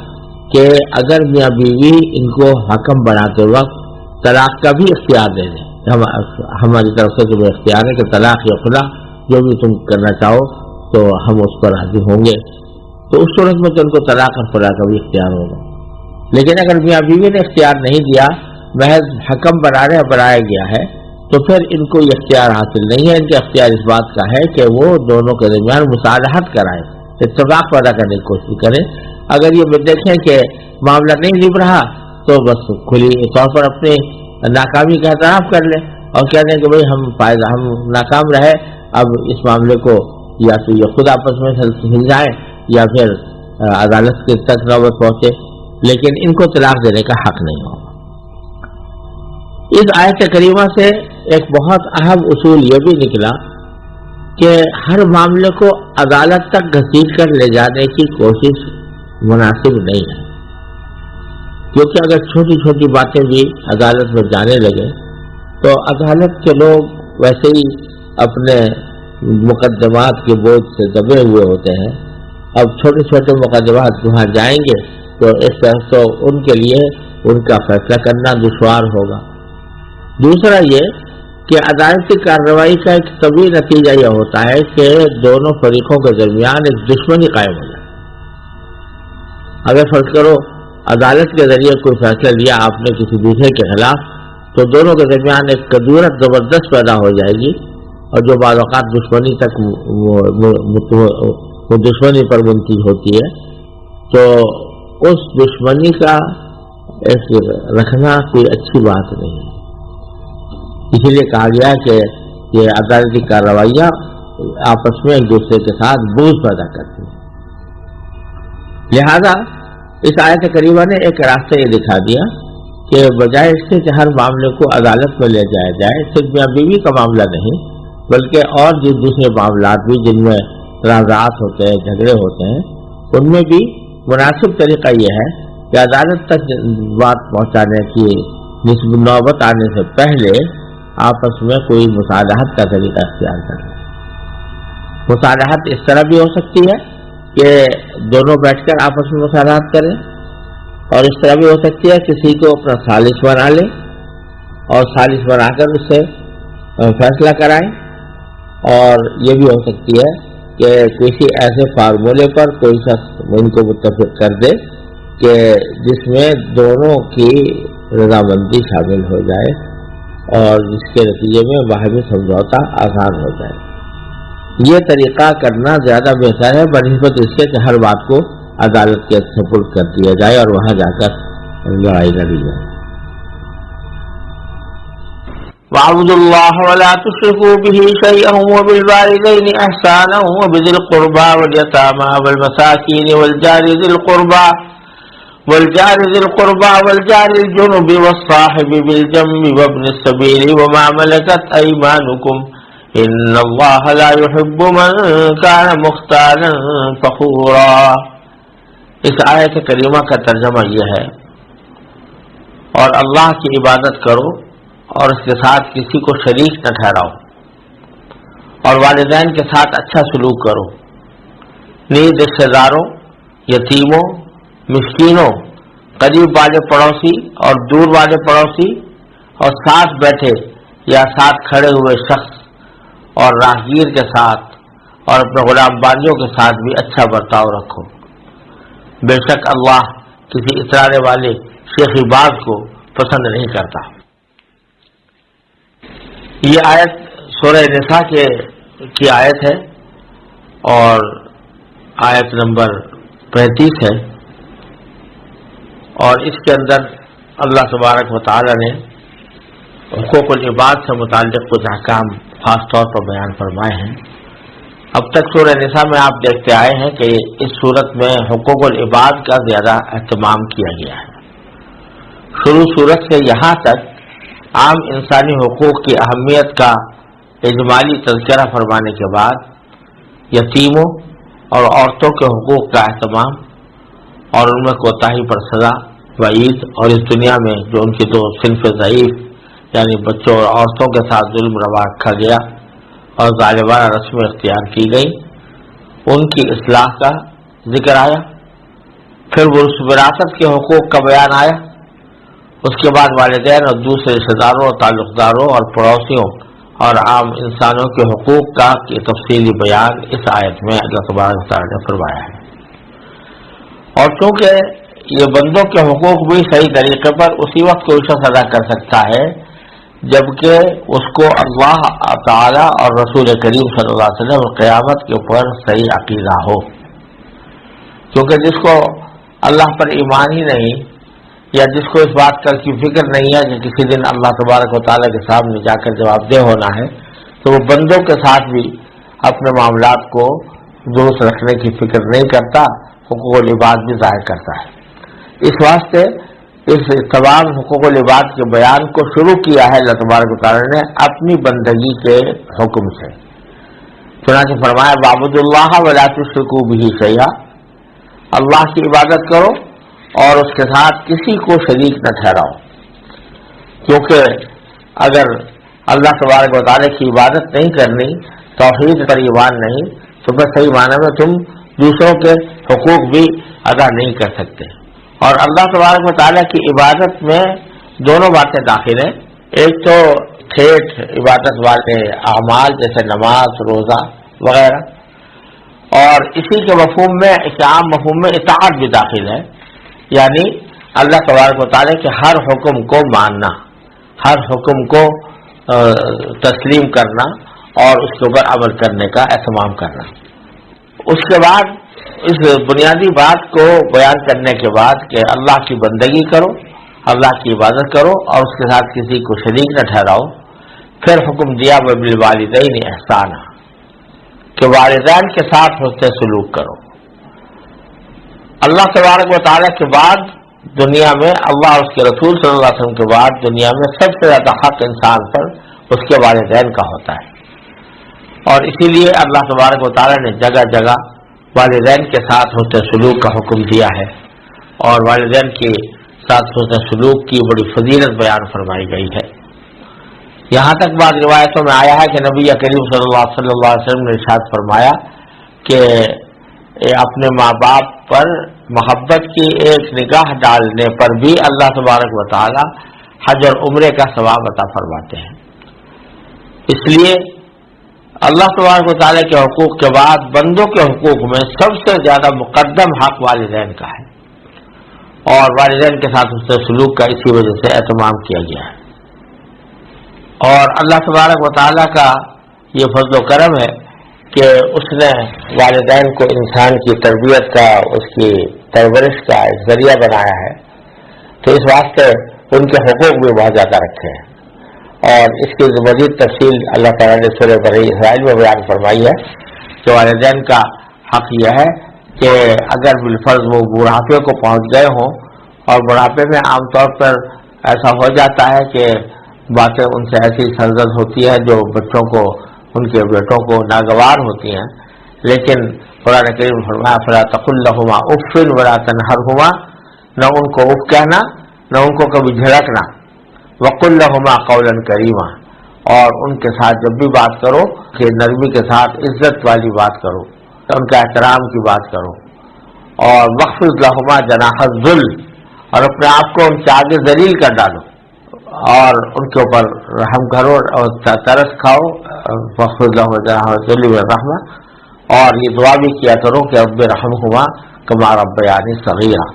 کہ اگر میاں بیوی ان کو حکم بناتے وقت طلاق کا بھی اختیار دے دیں، ہماری طرف سے تمہیں اختیار ہے کہ طلاق یا خلا جو بھی تم کرنا چاہو تو ہم اس پر راضی ہوں گے، تو اس صورت میں تو ان کو طلاق اور خلا کا بھی اختیار ہوگا۔ لیکن اگر میاں بیوی نے اختیار نہیں دیا، محض حکم بنایا گیا ہے، تو پھر ان کو یہ اختیار حاصل نہیں ہے۔ ان کا اختیار اس بات کا ہے کہ وہ دونوں کے درمیان مصالحت کرائیں، اتفاق پیدا کرنے کی کوشش کریں۔ اگر یہ دیکھیں کہ معاملہ نہیں نبھ رہا تو بس کھلی طور پر اپنی ناکامی کا اعتراف کر لیں اور کہہ دیں کہ بھئی ہم ناکام رہے، اب اس معاملے کو یا تو یہ خود آپس میں ہل جائیں یا پھر عدالت کے تک نوبت پہنچے، لیکن ان کو طلاق دینے کا حق نہیں ہوگا۔ اس آیت کریمہ سے ایک بہت اہم اصول یہ بھی نکلا کہ ہر معاملے کو عدالت تک گھسیٹ کر لے جانے کی کوشش مناسب نہیں ہے، کیونکہ اگر چھوٹی چھوٹی باتیں بھی عدالت میں جانے لگے تو عدالت کے لوگ ویسے ہی اپنے مقدمات کے بوجھ سے دبے ہوئے ہوتے ہیں، اب چھوٹے چھوٹے مقدمات وہاں جائیں گے تو اس طرح تو ان کے لیے ان کا فیصلہ کرنا دشوار ہوگا۔ دوسرا یہ کہ عدالتی کارروائی کا ایک طبیعی نتیجہ یہ ہوتا ہے کہ دونوں فریقوں کے درمیان ایک دشمنی قائم ہو جائے۔ اگر فرض کرو عدالت کے ذریعے کوئی فیصلہ لیا آپ نے کسی دوسرے کے خلاف، تو دونوں کے درمیان ایک کدورت زبردست پیدا ہو جائے گی، اور جو بعض اوقات دشمنی تک دشمنی پر منتج ہوتی ہے، تو اس دشمنی کا ایک رکھنا کوئی اچھی بات نہیں ہے۔ اسی لیے کہا گیا کہ یہ عدالتی کارروائیاں آپس میں ایک دوسرے کے ساتھ بغض پیدا کرتی ہیں۔ لہذا اس آیت کریمہ نے ایک راستہ یہ دکھا دیا کہ بجائے اس سے کہ ہر معاملے کو عدالت میں لے جایا جائے، صرف میاں بیوی کا معاملہ نہیں بلکہ اور جو دوسرے معاملات بھی جن میں تنازعات ہوتے ہیں، جھگڑے ہوتے ہیں، ان میں بھی مناسب طریقہ یہ ہے کہ عدالت تک بات پہنچانے کی نوبت آنے سے پہلے آپس میں کوئی مصالحت کا طریقہ اختیار کریں۔ مصالحت اس طرح بھی ہو سکتی ہے کہ دونوں بیٹھ کر آپس میں مصالحت کریں، اور اس طرح بھی ہو سکتی ہے کسی کو اپنا ثالث بنا لیں اور ثالث بنا کر اس سے فیصلہ کرائیں، اور یہ بھی ہو سکتی ہے کہ کسی ایسے فارمولے پر کوئی شخص ان کو متفق کر دے کہ جس میں دونوں کی رضامندی شامل ہو جائے اور جس کے نتیجے میں باہمی سمجھوتا آسان ہو جائے۔ یہ طریقہ کرنا زیادہ بہتر ہے بنسبت اس کے کہ ہر بات کو عدالت کے سپرد کر دیا جائے اور وہاں جا کر لڑائی لڑی جائے۔ وَاعْبُدُوا اللَّهَ وَلَا تُشْرِكُوا بِهِ شَيْئًا وَبِالْوَالِدَيْنِ إِحْسَانًا وَبِذِي الْقُرْبَى وَالْيَتَامَى وَالْمَسَاكِينِ والجار ذي القربى والجار الجنب والصاحب بالجنب وابن السبيل وما ملكت أيمانكم إن الله لا يحب من كان مختالا فخورا۔ اس آیت کریمہ کا ترجمہ یہ ہے، اور اللہ کی عبادت کرو اور اس کے ساتھ کسی کو شریک نہ ٹھہراؤ، اور والدین کے ساتھ اچھا سلوک کرو، نیز رشتہ داروں، یتیموں، مسکینوں، قریب والے پڑوسی اور دور والے پڑوسی، اور ساتھ بیٹھے یا ساتھ کھڑے ہوئے شخص اور راہگیر کے ساتھ اور اپنے غلام باندیوں کے ساتھ بھی اچھا برتاؤ رکھو۔ بے شک اللہ کسی اترانے والے شیخی باز کو پسند نہیں کرتا۔ یہ آیت سورہ نساء کی آیت ہے اور آیت نمبر 35 ہے، اور اس کے اندر اللہ تبارک و تعالی نے حقوق العباد سے متعلق کچھ احکام خاص طور پر بیان فرمائے ہیں۔ اب تک سورہ نساء میں آپ دیکھتے آئے ہیں کہ اس صورت میں حقوق العباد کا زیادہ اہتمام کیا گیا ہے۔ شروع صورت سے یہاں تک عام انسانی حقوق کی اہمیت کا اجمالی تذکرہ فرمانے کے بعد یتیموں اور عورتوں کے حقوق کا اہتمام اور ان میں کوتاہی پر سزا، وعید، اور اس دنیا میں جو ان کی دو صنف ضعیف یعنی بچوں اور عورتوں کے ساتھ ظلم روا رکھا گیا اور ظالمانہ رسمیں اختیار کی گئی، ان کی اصلاح کا ذکر آیا۔ پھر وراثت کے حقوق کا بیان آیا، اس کے بعد والدین اور دوسرے رشتہ داروں اور تعلق داروں اور پڑوسیوں اور عام انسانوں کے حقوق کا تفصیلی بیان اس آیت میں اللہ تبارک و تعالی نے فرمایا ہے۔ اور چونکہ یہ بندوں کے حقوق بھی صحیح طریقے پر اسی وقت کوئی شخص ادا کر سکتا ہے جبکہ اس کو اللہ تعالی اور رسول کریم صلی اللہ علیہ وسلم قیامت کے اوپر صحیح عقیدہ ہو، کیونکہ جس کو اللہ پر ایمان ہی نہیں، یا جس کو اس بات کی فکر نہیں ہے کہ کسی دن اللہ تبارک و تعالیٰ کے سامنے جا کر جواب دہ ہونا ہے، تو وہ بندوں کے ساتھ بھی اپنے معاملات کو درست رکھنے کی فکر نہیں کرتا، حقوق العباد بھی ظاہر کرتا ہے۔ اس واسطے اس تمام حقوق العباد کے بیان کو شروع کیا ہے اللہ تبارک و تعالیٰ نے اپنی بندگی کے حکم سے۔ چنانچہ فرمایا وَاعْبُدُوا اللَّهَ وَلَا تُشْرِكُوا بِهِ شَيْئًا، اللہ کی عبادت کرو اور اس کے ساتھ کسی کو شریک نہ ٹھہراؤ، کیونکہ اگر اللہ تبارک و تعالیٰ کی عبادت نہیں کرنی، توحید پر ایمان نہیں، تو پھر صحیح معنی میں تم دوسروں کے حقوق بھی ادا نہیں کر سکتے۔ اور اللہ تبارک و تعالیٰ کی عبادت میں دونوں باتیں داخل ہیں، ایک تو ٹھیٹ عبادت والے اعمال جیسے نماز، روزہ وغیرہ، اور اسی کے مفہوم میں اس عام مفہوم میں اطاعت بھی داخل ہے، یعنی اللہ تبارک و تعالیٰ کے ہر حکم کو ماننا، ہر حکم کو تسلیم کرنا اور اس کے اوپر عمل کرنے کا اہتمام کرنا۔ اس کے بعد اس بنیادی بات کو بیان کرنے کے بعد کہ اللہ کی بندگی کرو، اللہ کی عبادت کرو اور اس کے ساتھ کسی کو شریک نہ ٹھہراؤ، پھر حکم دیا وَبِالْوَالِدَيْنِ إِحْسَانًا کہ والدین کے ساتھ حسن سلوک کرو۔ اللہ تبارک و تعالیٰ کے بعد دنیا میں، اللہ اور اس کے رسول صلی اللہ علیہ وسلم کے بعد دنیا میں سب سے زیادہ حق انسان پر اس کے والدین کا ہوتا ہے، اور اسی لیے اللہ تبارک و تعالیٰ نے جگہ جگہ والدین کے ساتھ حسن سلوک کا حکم دیا ہے، اور والدین کے ساتھ حسن سلوک کی بڑی فضیلت بیان فرمائی گئی ہے۔ یہاں تک بعض روایتوں میں آیا ہے کہ نبی کریم صلی اللہ علیہ وسلم نے ارشاد فرمایا کہ اپنے ماں باپ پر محبت کی ایک نگاہ ڈالنے پر بھی اللہ تبارک و تعالی حج اور عمرے کا ثواب عطا فرماتے ہیں۔ اس لیے اللہ تبارک و تعالی کے حقوق کے بعد بندوں کے حقوق میں سب سے زیادہ مقدم حق والدین کا ہے، اور والدین کے ساتھ اس سے سلوک کا اسی وجہ سے اہتمام کیا گیا ہے۔ اور اللہ تبارک و تعالی کا یہ فضل و کرم ہے کہ اس نے والدین کو انسان کی تربیت کا، اس کی پرورش کا ایک ذریعہ بنایا ہے، تو اس واسطے ان کے حقوق بھی بہت زیادہ رکھے ہیں، اور اس کی مزید تفصیل اللہ تعالیٰ نے سورہ بنی اسرائیل میں بیان فرمائی ہے کہ والدین کا حق یہ ہے کہ اگر بالفرض وہ بڑھاپے کو پہنچ گئے ہوں، اور بڑھاپے میں عام طور پر ایسا ہو جاتا ہے کہ باتیں ان سے ایسی سرزد ہوتی ہے جو بچوں کو، ان کے بیٹوں کو ناگوار ہوتی ہیں، لیکن قرآن کریم فرمایا فلا تقل لهما اف ولا تنهرهما، نہ ان کو اف کہنا، نہ ان کو کبھی جھڑکنا، وقل لهما قولا کریما، اور ان کے ساتھ جب بھی بات کرو کہ نرمی کے ساتھ عزت والی بات کرو، ان کا احترام کی بات کرو، اور واخفض لهما جناح الذل، اور اپنے آپ کو ان کے آگے ذلیل کر ڈالو، اور ان کے اوپر رحم کرو اور ترس کھاؤ، واخفض لهما جناح الذل والرحمہ، اور یہ دعا بھی کیا کرو کہ رب رحمہما کما ربیانی صغیرا،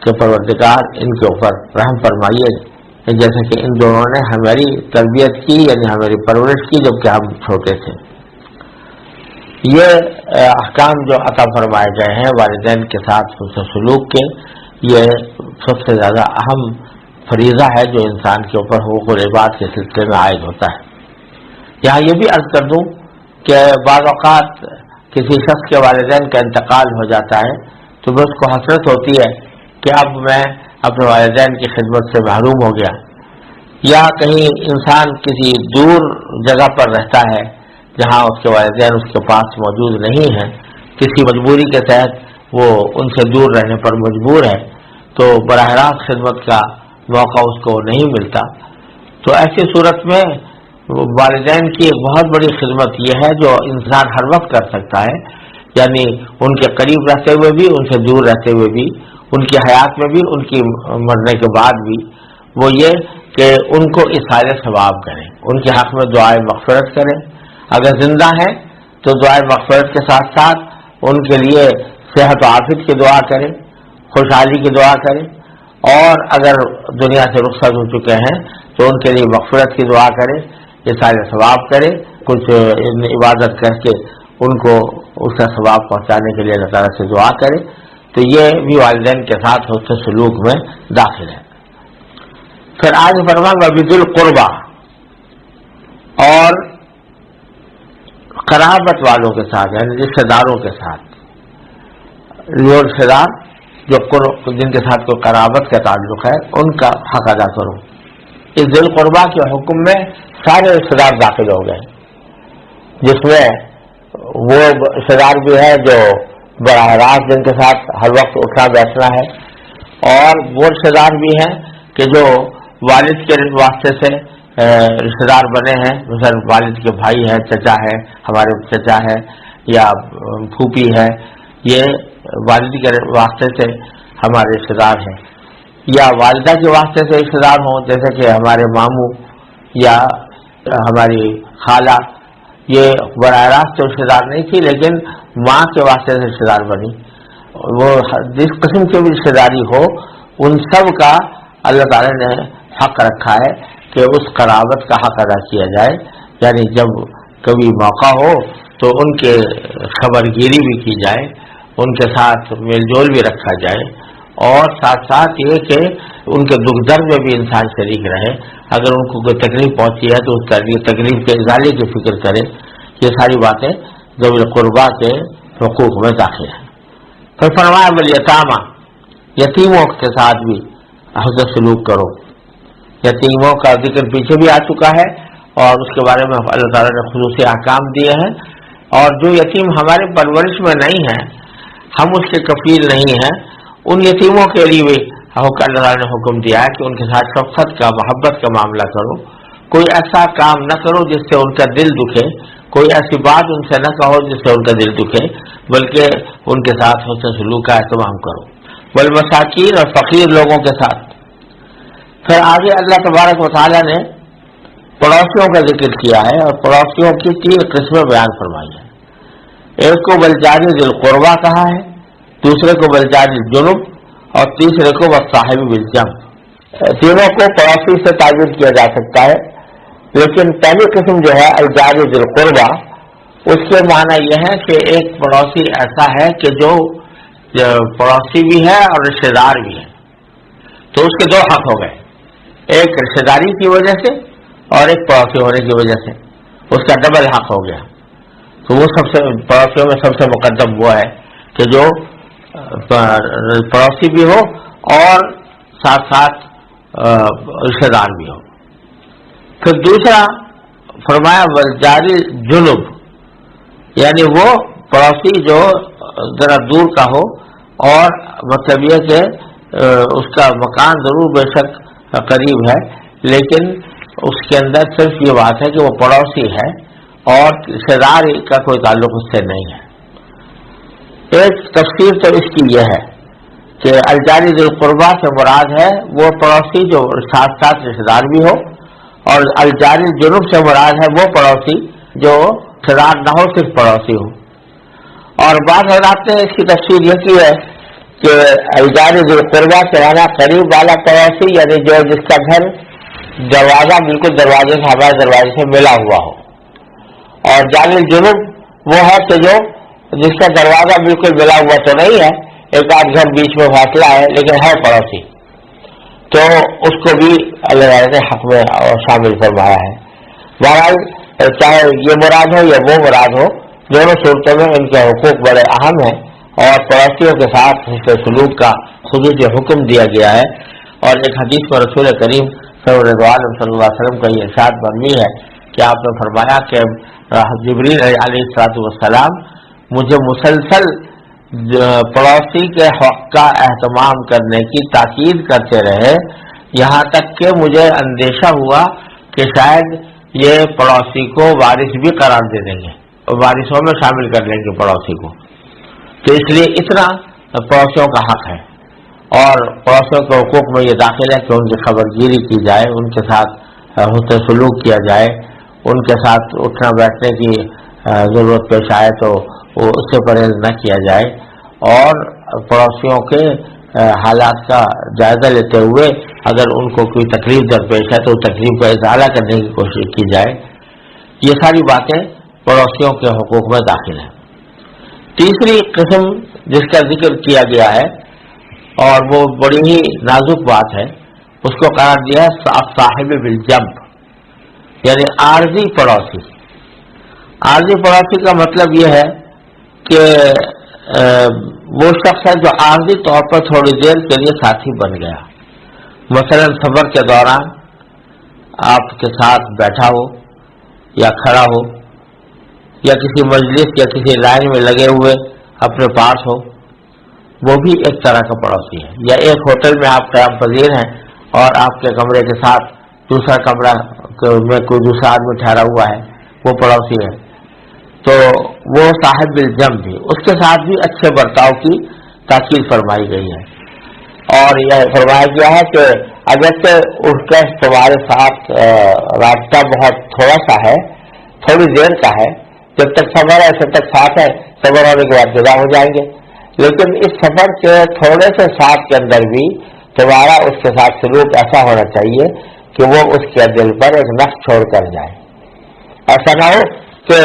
کہ پروردگار ان کے اوپر رحم فرمائیے جیسے کہ ان دونوں نے ہماری تربیت کی، یعنی ہماری پرورش کی جبکہ ہم چھوٹے تھے۔ یہ احکام جو عطا فرمائے گئے ہیں والدین کے ساتھ حسن سلوک کے، یہ سب سے زیادہ اہم فریضہ ہے جو انسان کے اوپر حقوق العباد کے سلسلے میں عائد ہوتا ہے۔ یہاں یہ بھی عرض کر دوں کہ بعض اوقات کسی شخص کے والدین کا انتقال ہو جاتا ہے تو بھی اس کو حسرت ہوتی ہے کہ اب میں اپنے والدین کی خدمت سے محروم ہو گیا، یا کہیں انسان کسی دور جگہ پر رہتا ہے جہاں اس کے والدین اس کے پاس موجود نہیں ہیں، کسی مجبوری کے تحت وہ ان سے دور رہنے پر مجبور ہے، تو براہ راست خدمت کا موقع اس کو نہیں ملتا، تو ایسی صورت میں والدین کی ایک بہت بڑی خدمت یہ ہے جو انسان ہر وقت کر سکتا ہے، یعنی ان کے قریب رہتے ہوئے بھی، ان سے دور رہتے ہوئے بھی، ان کی حیات میں بھی، ان کی مرنے کے بعد بھی، وہ یہ کہ ان کو اظہار ثواب کریں، ان کے حق میں دعائے مغفرت کریں، اگر زندہ ہیں تو دعائے مغفرت کے ساتھ ساتھ ان کے لیے صحت و عافیت کی دعا کریں، خوشحالی کی دعا کریں، اور اگر دنیا سے رخصت ہو چکے ہیں تو ان کے لیے مغفرت کی دعا کریں، اظہار ثواب کریں، کچھ عبادت کر کے ان کو اس کا ثواب پہنچانے کے لیے اللہ تعالیٰ سے دعا کریں، تو یہ بھی والدین کے ساتھ حسن سلوک میں داخل ہے۔ پھر آج فرمایا بذی القربہ، اور قرابت والوں کے ساتھ، یعنی رشتہ داروں کے ساتھ، وہ رشتہ دار جو جن کے ساتھ کوئی قرابت کا تعلق ہے ان کا حق ادا کرو۔ اس ذی القربہ کے حکم میں سارے رشتہ دار داخل ہو گئے، جس میں وہ رشتہ دار بھی ہے جو براہ راست جن کے ساتھ ہر وقت اٹھنا بیٹھنا ہے، اور وہ رشتہ دار بھی ہیں کہ جو والد کے واسطے سے رشتہ دار بنے ہیں، مثلا والد کے بھائی ہیں، چچا ہے، ہمارے چچا ہے یا پھوپھی ہے، یہ والد کے واسطے سے ہمارے رشتہ دار ہیں، یا والدہ کے واسطے سے رشتہ دار ہوں جیسے کہ ہمارے ماموں یا ہماری خالہ، یہ براہ راست رشتہ دار نہیں تھی لیکن ماں کے واسطے سے رشتہ دار بنی، وہ جس قسم کی بھی رشتہ داری ہو ان سب کا اللہ تعالی نے حق رکھا ہے کہ اس قرابت کا حق ادا کیا جائے، یعنی جب کبھی موقع ہو تو ان کے خبر گیری بھی کی جائے، ان کے ساتھ میل جول بھی رکھا جائے، اور ساتھ ساتھ یہ کہ ان کے دکھ درد میں بھی انسان شریک رہے، اگر ان کو کوئی تکلیف پہنچی ہے تو اس تکلیف کے ازالے کی فکر کرے، یہ ساری باتیں ذوی القربہ کے حقوق میں داخل ہیں۔ پھر فرمایا والیتامى، یتیموں کے ساتھ بھی حسن سلوک کرو۔ یتیموں کا ذکر پیچھے بھی آ چکا ہے اور اس کے بارے میں اللہ تعالیٰ نے خصوصی احکام دیے ہیں، اور جو یتیم ہمارے پرورش میں نہیں ہیں ہم اس کے کفیل نہیں ہیں. ان یتیموں کے لیے بھی اللہ نے حکم دیا ہے کہ ان کے ساتھ شفقت کا، محبت کا معاملہ کرو. کوئی ایسا کام نہ کرو جس سے ان کا دل دکھے، کوئی ایسی بات ان سے نہ کہو جس سے ان کا دل دکھے، بلکہ ان کے ساتھ حسن سلوک کا اہتمام کرو. والمساکین، اور فقیر لوگوں کے ساتھ. پھر آگے اللہ تبارک و تعالیٰ نے پڑوسیوں کا ذکر کیا ہے، اور پڑوسیوں کی 3 قسمیں بیان فرمائی ہیں. ایک کو بالجار ذی القربہ کہا ہے، دوسرے کو بالجار الجنب، اور تیسرے کو والصاحب بالجنب. تینوں کو پڑوسی سے تعبیر کیا جا سکتا ہے، لیکن پہلی قسم جو ہے الجار ذی القربہ، اس کے معنی یہ ہے کہ ایک پڑوسی ایسا ہے کہ جو پڑوسی بھی ہے اور رشتے دار بھی ہے. تو اس کے 2 حق ہو گئے، ایک رشتے داری کی وجہ سے اور ایک پڑوسی ہونے کی وجہ سے، اس کا ڈبل حق ہو گیا. تو وہ سب سے پڑوسیوں میں سب سے مقدم وہ ہے کہ جو پڑوسی بھی ہو اور ساتھ ساتھ رشتے دار بھی ہو. پھر دوسرا فرمایا والجار جنوب، یعنی وہ پڑوسی جو ذرا دور کا ہو، اور مطلب یہ کہ اس کا مکان ضرور بے شک قریب ہے، لیکن اس کے اندر صرف یہ بات ہے کہ وہ پڑوسی ہے اور رشتے دار کا کوئی تعلق اس سے نہیں ہے. ایک تفسیر تو اس کی یہ ہے کہ الجار ذی القربہ سے مراد ہے وہ پڑوسی جو ساتھ ساتھ رشتے دار بھی ہو، اور الجار الجنب سے مراد ہے وہ پڑوسی جو رشتے دار نہ ہو، صرف پڑوسی ہو. اور بعض حضرات نے اس کی تفسیر یہ کی ہے کہ الجار ذی القربہ سے معنی قریب والا پڑوسی، یعنی جو جس کا گھر دروازہ بالکل دروازے سے ہمارے دروازے سے ملا ہوا ہو، اور جار الجنب وہ ہے کہ جو جس کا دروازہ بالکل ملا ہوا تو نہیں ہے، ایک آدھ گھر بیچ میں فاصلہ ہے، لیکن ہے پڑوسی. تو اس کو بھی اللہ تعالیٰ نے حق میں شامل فرمایا ہے. بہرحال چاہے یہ مراد ہو یا وہ مراد ہو، دونوں صورتوں میں ان کے حقوق بڑے اہم ہیں، اور پڑوسیوں کے ساتھ حسن سلوک کا خصوصی حکم دیا گیا ہے. اور ایک حدیث میں رسول کریم صلی اللہ علیہ وسلم کا یہ ارشاد مروی ہے کہ آپ نے فرمایا کہ جبریل علیہ السلام مجھے مسلسل پڑوسی کے حق کا اہتمام کرنے کی تاکید کرتے رہے، یہاں تک کہ مجھے اندیشہ ہوا کہ شاید یہ پڑوسی کو وارث بھی قرار دے دیں گے اور وارثوں میں شامل کر لیں گے پڑوسی کو. تو اس لیے اتنا پڑوسیوں کا حق ہے، اور پڑوسیوں کے حقوق میں یہ داخل ہے کہ ان کی خبر گیری کی جائے، ان کے ساتھ حسن سلوک کیا جائے، ان کے ساتھ اٹھنا بیٹھنے کی ضرورت پیش آئے تو وہ اس سے پرہیز نہ کیا جائے، اور پڑوسیوں کے حالات کا جائزہ لیتے ہوئے اگر ان کو کوئی تکلیف درپیش ہے تو تکلیف کا ازالہ کرنے کی کوشش کی جائے. یہ ساری باتیں پڑوسیوں کے حقوق میں داخل ہیں. تیسری قسم جس کا ذکر کیا گیا ہے اور وہ بڑی ہی نازک بات ہے، اس کو قرار دیا ہے صاحب بالجنب، یعنی عارضی پڑوسی. عارضی پڑوسی کا مطلب یہ ہے کہ وہ شخص ہے جو عارضی طور پر تھوڑی دیر کے لیے ساتھی بن گیا. مثلا سفر کے دوران آپ کے ساتھ بیٹھا ہو یا کھڑا ہو، یا کسی مجلس یا کسی لائن میں لگے ہوئے اپنے پاس ہو، وہ بھی ایک طرح کا پڑوسی ہے. یا ایک ہوٹل میں آپ قیام پذیر ہیں اور آپ کے کمرے کے ساتھ دوسرا کمرہ میں کوئی دوسرا آدمی ٹھہرا ہوا ہے، وہ پڑوسی ہے. تو وہ صاحب بالجنب بھی، اس کے ساتھ بھی اچھے برتاؤ کی تاکید فرمائی گئی ہے. اور یہ فرمایا گیا ہے کہ اگرچہ اس کا تمہارے ساتھ رابطہ بہت تھوڑا سا ہے، تھوڑی دیر کا ہے، جب تک سفر ہے جب تک ساتھ ہے، سفر ہونے کے بعد جدا ہو جائیں گے، لیکن اس سفر کے تھوڑے سے ساتھ کے اندر بھی تمہارا اس کے ساتھ سلوک ایسا ہونا چاہیے کہ وہ اس کے دل پر ایک نقش چھوڑ کر جائے. ایسا نہ ہو کہ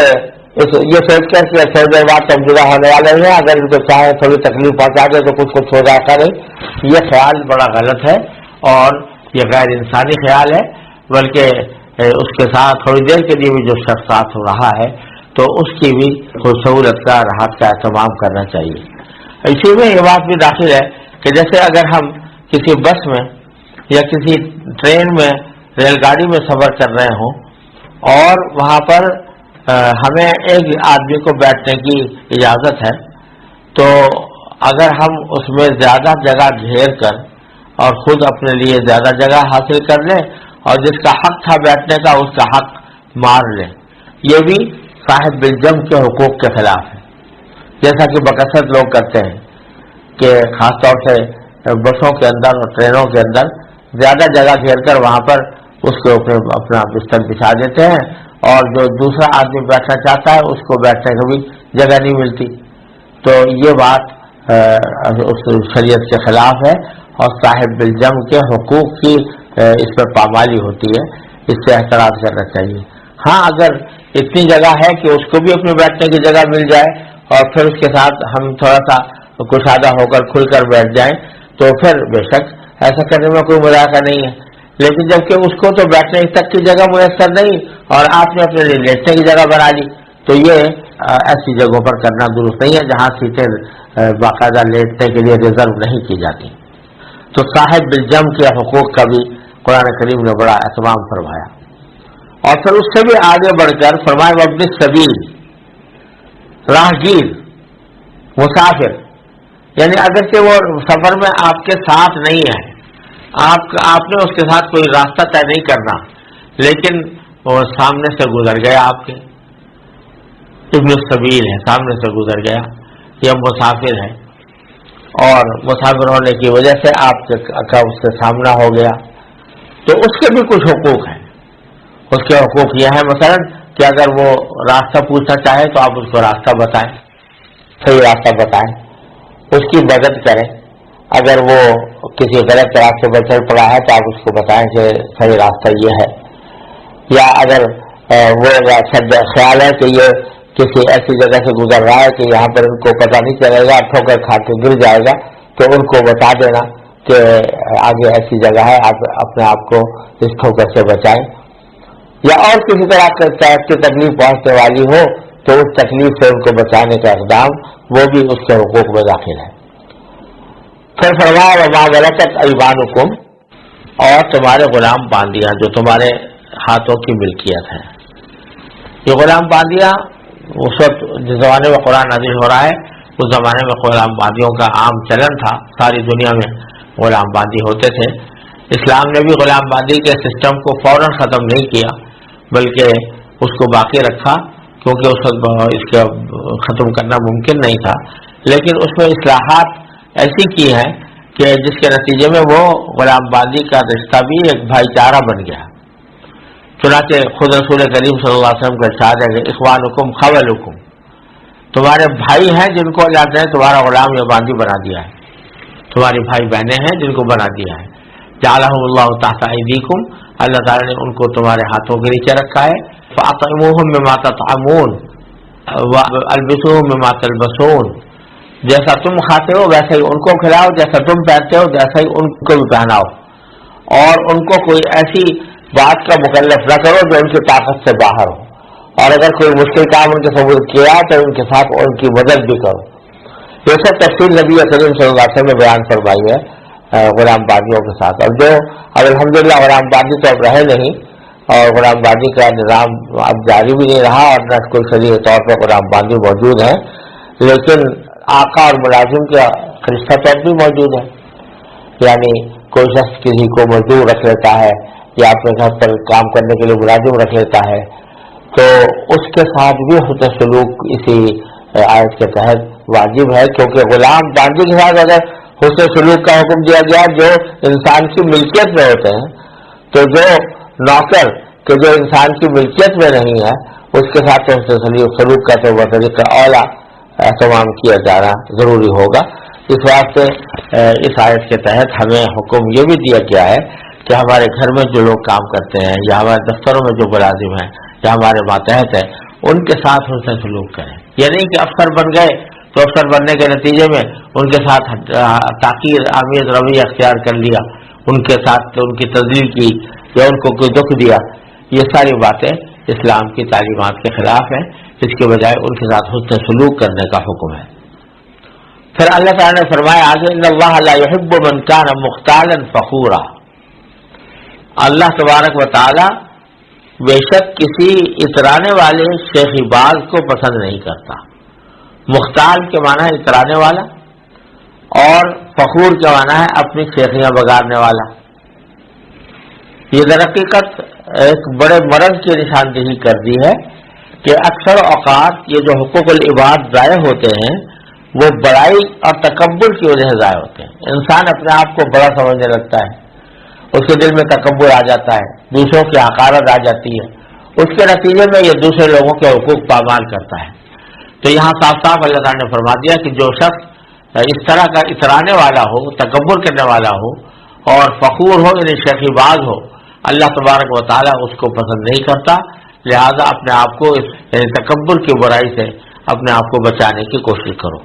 یہ سوچ کر کہ تھوڑی دیر بعد ہم جدا ہونے والے ہیں، اگر ان کو چاہے تھوڑی تکلیف پہنچا دے تو کچھ ہو جاتا نہیں. یہ خیال بڑا غلط ہے اور یہ غیر انسانی خیال ہے. بلکہ اس کے ساتھ تھوڑی دیر کے لیے بھی جو شخص ساتھ ہو رہا ہے تو اس کی بھی کوئی سہولت کا راحت کا اہتمام کرنا چاہیے. اسی میں یہ بات بھی داخل ہے کہ جیسے اگر ہم کسی بس میں یا کسی ٹرین میں، ریل گاڑی میں سفر کر رہے ہوں اور وہاں پر ہمیں ایک آدمی کو بیٹھنے کی اجازت ہے، تو اگر ہم اس میں زیادہ جگہ گھیر کر اور خود اپنے لیے زیادہ جگہ حاصل کر لیں اور جس کا حق تھا بیٹھنے کا اس کا حق مار لیں، یہ بھی صاحب بالجم کے حقوق کے خلاف ہے، جیسا کہ بکثرت لوگ کرتے ہیں کہ خاص طور سے بسوں کے اندر اور ٹرینوں کے اندر زیادہ جگہ گھیر کر وہاں پر اس کے اوپر اپنا بستر بچھا دیتے ہیں اور جو دوسرا آدمی بیٹھنا چاہتا ہے اس کو بیٹھنے کی بھی جگہ نہیں ملتی. تو یہ بات اس شریعت کے خلاف ہے اور صاحب بالجم کے حقوق کی اس پر پامالی ہوتی ہے، اس سے احتراز کرنا چاہیے. ہاں اگر اتنی جگہ ہے کہ اس کو بھی اپنے بیٹھنے کی جگہ مل جائے اور پھر اس کے ساتھ ہم تھوڑا سا کشادہ ہو کر کھل کر بیٹھ جائیں تو پھر بے شک ایسا کرنے میں کوئی مذاقہ نہیں ہے. لیکن جبکہ اس کو تو بیٹھنے تک کی جگہ میسر نہیں اور آپ نے اپنے لیے لیٹنے کی جگہ بنا لی، تو یہ ایسی جگہوں پر کرنا درست نہیں ہے جہاں سیٹیں باقاعدہ لیٹنے کے لیے ریزرو نہیں کی جاتی. تو صاحب بالجم کے حقوق کا بھی قرآن کریم نے بڑا اہتمام فرمایا. اور پھر اس سے بھی آگے بڑھ کر فرمایا وابن السبیل، راہگیر، مسافر، یعنی اگرچہ وہ سفر میں آپ کے ساتھ نہیں ہے، آپ نے اس کے ساتھ کوئی راستہ طے نہیں کرنا، لیکن وہ سامنے سے گزر گیا، آپ کے ابن السبیل ہے، سامنے سے گزر گیا، یا مسافر ہے اور مسافر ہونے کی وجہ سے آپ کا اس سے سامنا ہو گیا، تو اس کے بھی کچھ حقوق ہیں. اس کے حقوق یہ ہے مثلا کہ اگر وہ راستہ پوچھنا چاہے تو آپ اس کو راستہ بتائیں، صحیح راستہ بتائیں، اس کی مدد کریں. اگر وہ کسی غلط راستے پر چل پڑا ہے تو آپ اس کو بتائیں کہ صحیح راستہ یہ ہے. یا اگر وہ خیال ہے کہ یہ کسی ایسی جگہ سے گزر رہا ہے کہ یہاں پر ان کو پتہ نہیں چلے گا، ٹھوکر کھا کے گر جائے گا، تو ان کو بتا دینا کہ آگے ایسی جگہ ہے، آپ اپنے آپ کو اس ٹھوکر سے بچائیں. یا اور کسی طرح کی تکلیف پہنچنے والی ہو تو اس تکلیف سے ان کو بچانے کا اقدام وہ بھی اس کے حقوق میں داخل ہے. پھر فرمایا وما ملکت ایمانکم، اور تمہارے غلام باندیاں جو تمہارے ہاتھوں کی ملکیت ہے. یہ غلام باندیاں اس وقت جس زمانے میں قرآن نازل ہو رہا ہے اس زمانے میں غلام باندیوں کا عام چلن تھا، ساری دنیا میں غلام باندی ہوتے تھے. اسلام نے بھی غلام باندی کے سسٹم کو فوراً ختم نہیں کیا بلکہ اس کو باقی رکھا، کیونکہ اس وقت اس کا ختم کرنا ممکن نہیں تھا، لیکن اس میں اصلاحات ایسی کی ہے کہ جس کے نتیجے میں وہ غلام باندی کا رشتہ بھی ایک بھائی چارہ بن گیا. چنانچہ خود رسول کریم صلی اللہ علیہ وسلم کا ارشاد ہے کہ اخوانکم خولکم، تمہارے بھائی ہیں جن کو اللہ نے تمہارا غلام یا باندی بنا دیا ہے، تمہاری بھائی بہنیں ہیں جن کو بنا دیا ہے. جعلہم اللہ تحت ایدیکم، اللہ تعالیٰ نے ان کو تمہارے ہاتھوں کے نیچے رکھا ہے. فاطعموہم مما تطعمون والبسوہم مما تلبسون، جیسا تم کھاتے ہو ویسا ہی ان کو کھلاؤ، جیسا تم پہنتے ہو ویسا ہی ان کو بھی پہناؤ، اور ان کو کوئی ایسی بات کا مکلف نہ کرو جو ان کی طاقت سے باہر ہو، اور اگر کوئی مشکل کام ان کے ثبوت کیا تو ان کے ساتھ ان کی مدد بھی کرو. یہ سب تفصیل نبی کریم صلی اللہ علیہ وسلم نے بیان فرمائی ہے غلام باندیوں کے ساتھ. اور جو اب الحمدللہ غلام باندی تو اب رہے نہیں اور غلام باندی کا نظام اب جاری بھی نہیں رہا اور نہ کوئی شرعی طور پر غلام باندی موجود ہے، لیکن آقا اور ملازم کا رشتہ تو بھی موجود ہے. یعنی کوئی شخص کسی کو مزدور رکھ لیتا ہے یا اپنے گھر پر کام کرنے کے لیے ملازم رکھ لیتا ہے تو اس کے ساتھ بھی حسن سلوک اسی آیت کے تحت واجب ہے، کیونکہ غلام باندی کے ساتھ اگر حسن سلوک کا حکم دیا گیا جو انسان کی ملکیت میں ہوتے ہیں، تو جو نوکر کہ جو انسان کی ملکیت میں نہیں ہے اس کے ساتھ حسن سلوک کا تو بطریقہ اولا اہتمام کیا جانا ضروری ہوگا. اس واسطے اس آیت کے تحت ہمیں حکم یہ بھی دیا گیا ہے کہ ہمارے گھر میں جو لوگ کام کرتے ہیں یا ہمارے دفتروں میں جو ملازم ہیں یا ہمارے ماتحت ہیں ان کے ساتھ حسن سلوک کریں. یہ نہیں کہ افسر بن گئے تو افسر بننے کے نتیجے میں ان کے ساتھ تاخیر آمیز رویہ اختیار کر لیا، ان کے ساتھ ان کی تذلیل کی یا ان کو کوئی دکھ دیا. یہ ساری باتیں اسلام کی تعلیمات کے خلاف ہیں، اس کے بجائے ان کے ساتھ حسن سلوک کرنے کا حکم ہے. پھر اللہ تعالیٰ نے فرمایا آگے ان اللہ لا يحب من كان مختالا فخورا، اللہ تبارک و تعالی بے شک کسی اترانے والے شیخی باز کو پسند نہیں کرتا. مختال کے معنی ہے اترانے والا، اور فخور کا معنی ہے اپنی شیخیاں بگاڑنے والا۔ یہ در حقیقت ایک بڑے مرض کی نشاندہی کر دی ہے کہ اکثر اوقات یہ جو حقوق العباد ضائع ہوتے ہیں وہ بڑائی اور تکبر کی وجہ سے ضائع ہوتے ہیں۔ انسان اپنے آپ کو بڑا سمجھنے لگتا ہے، اس کے دل میں تکبر آ جاتا ہے، دوسروں کی حقارت آ جاتی ہے، اس کے نتیجے میں یہ دوسرے لوگوں کے حقوق پامال کرتا ہے۔ تو یہاں صاف صاف اللہ تعالیٰ نے فرما دیا کہ جو شخص اس طرح کا اترانے والا ہو، تکبر کرنے والا ہو اور فخور ہو، یعنی شیخی باز ہو، اللہ تبارک و تعالیٰ اس کو پسند نہیں کرتا۔ لہذا اپنے آپ کو اس تکبر کی برائی سے اپنے آپ کو بچانے کی کوشش کرو۔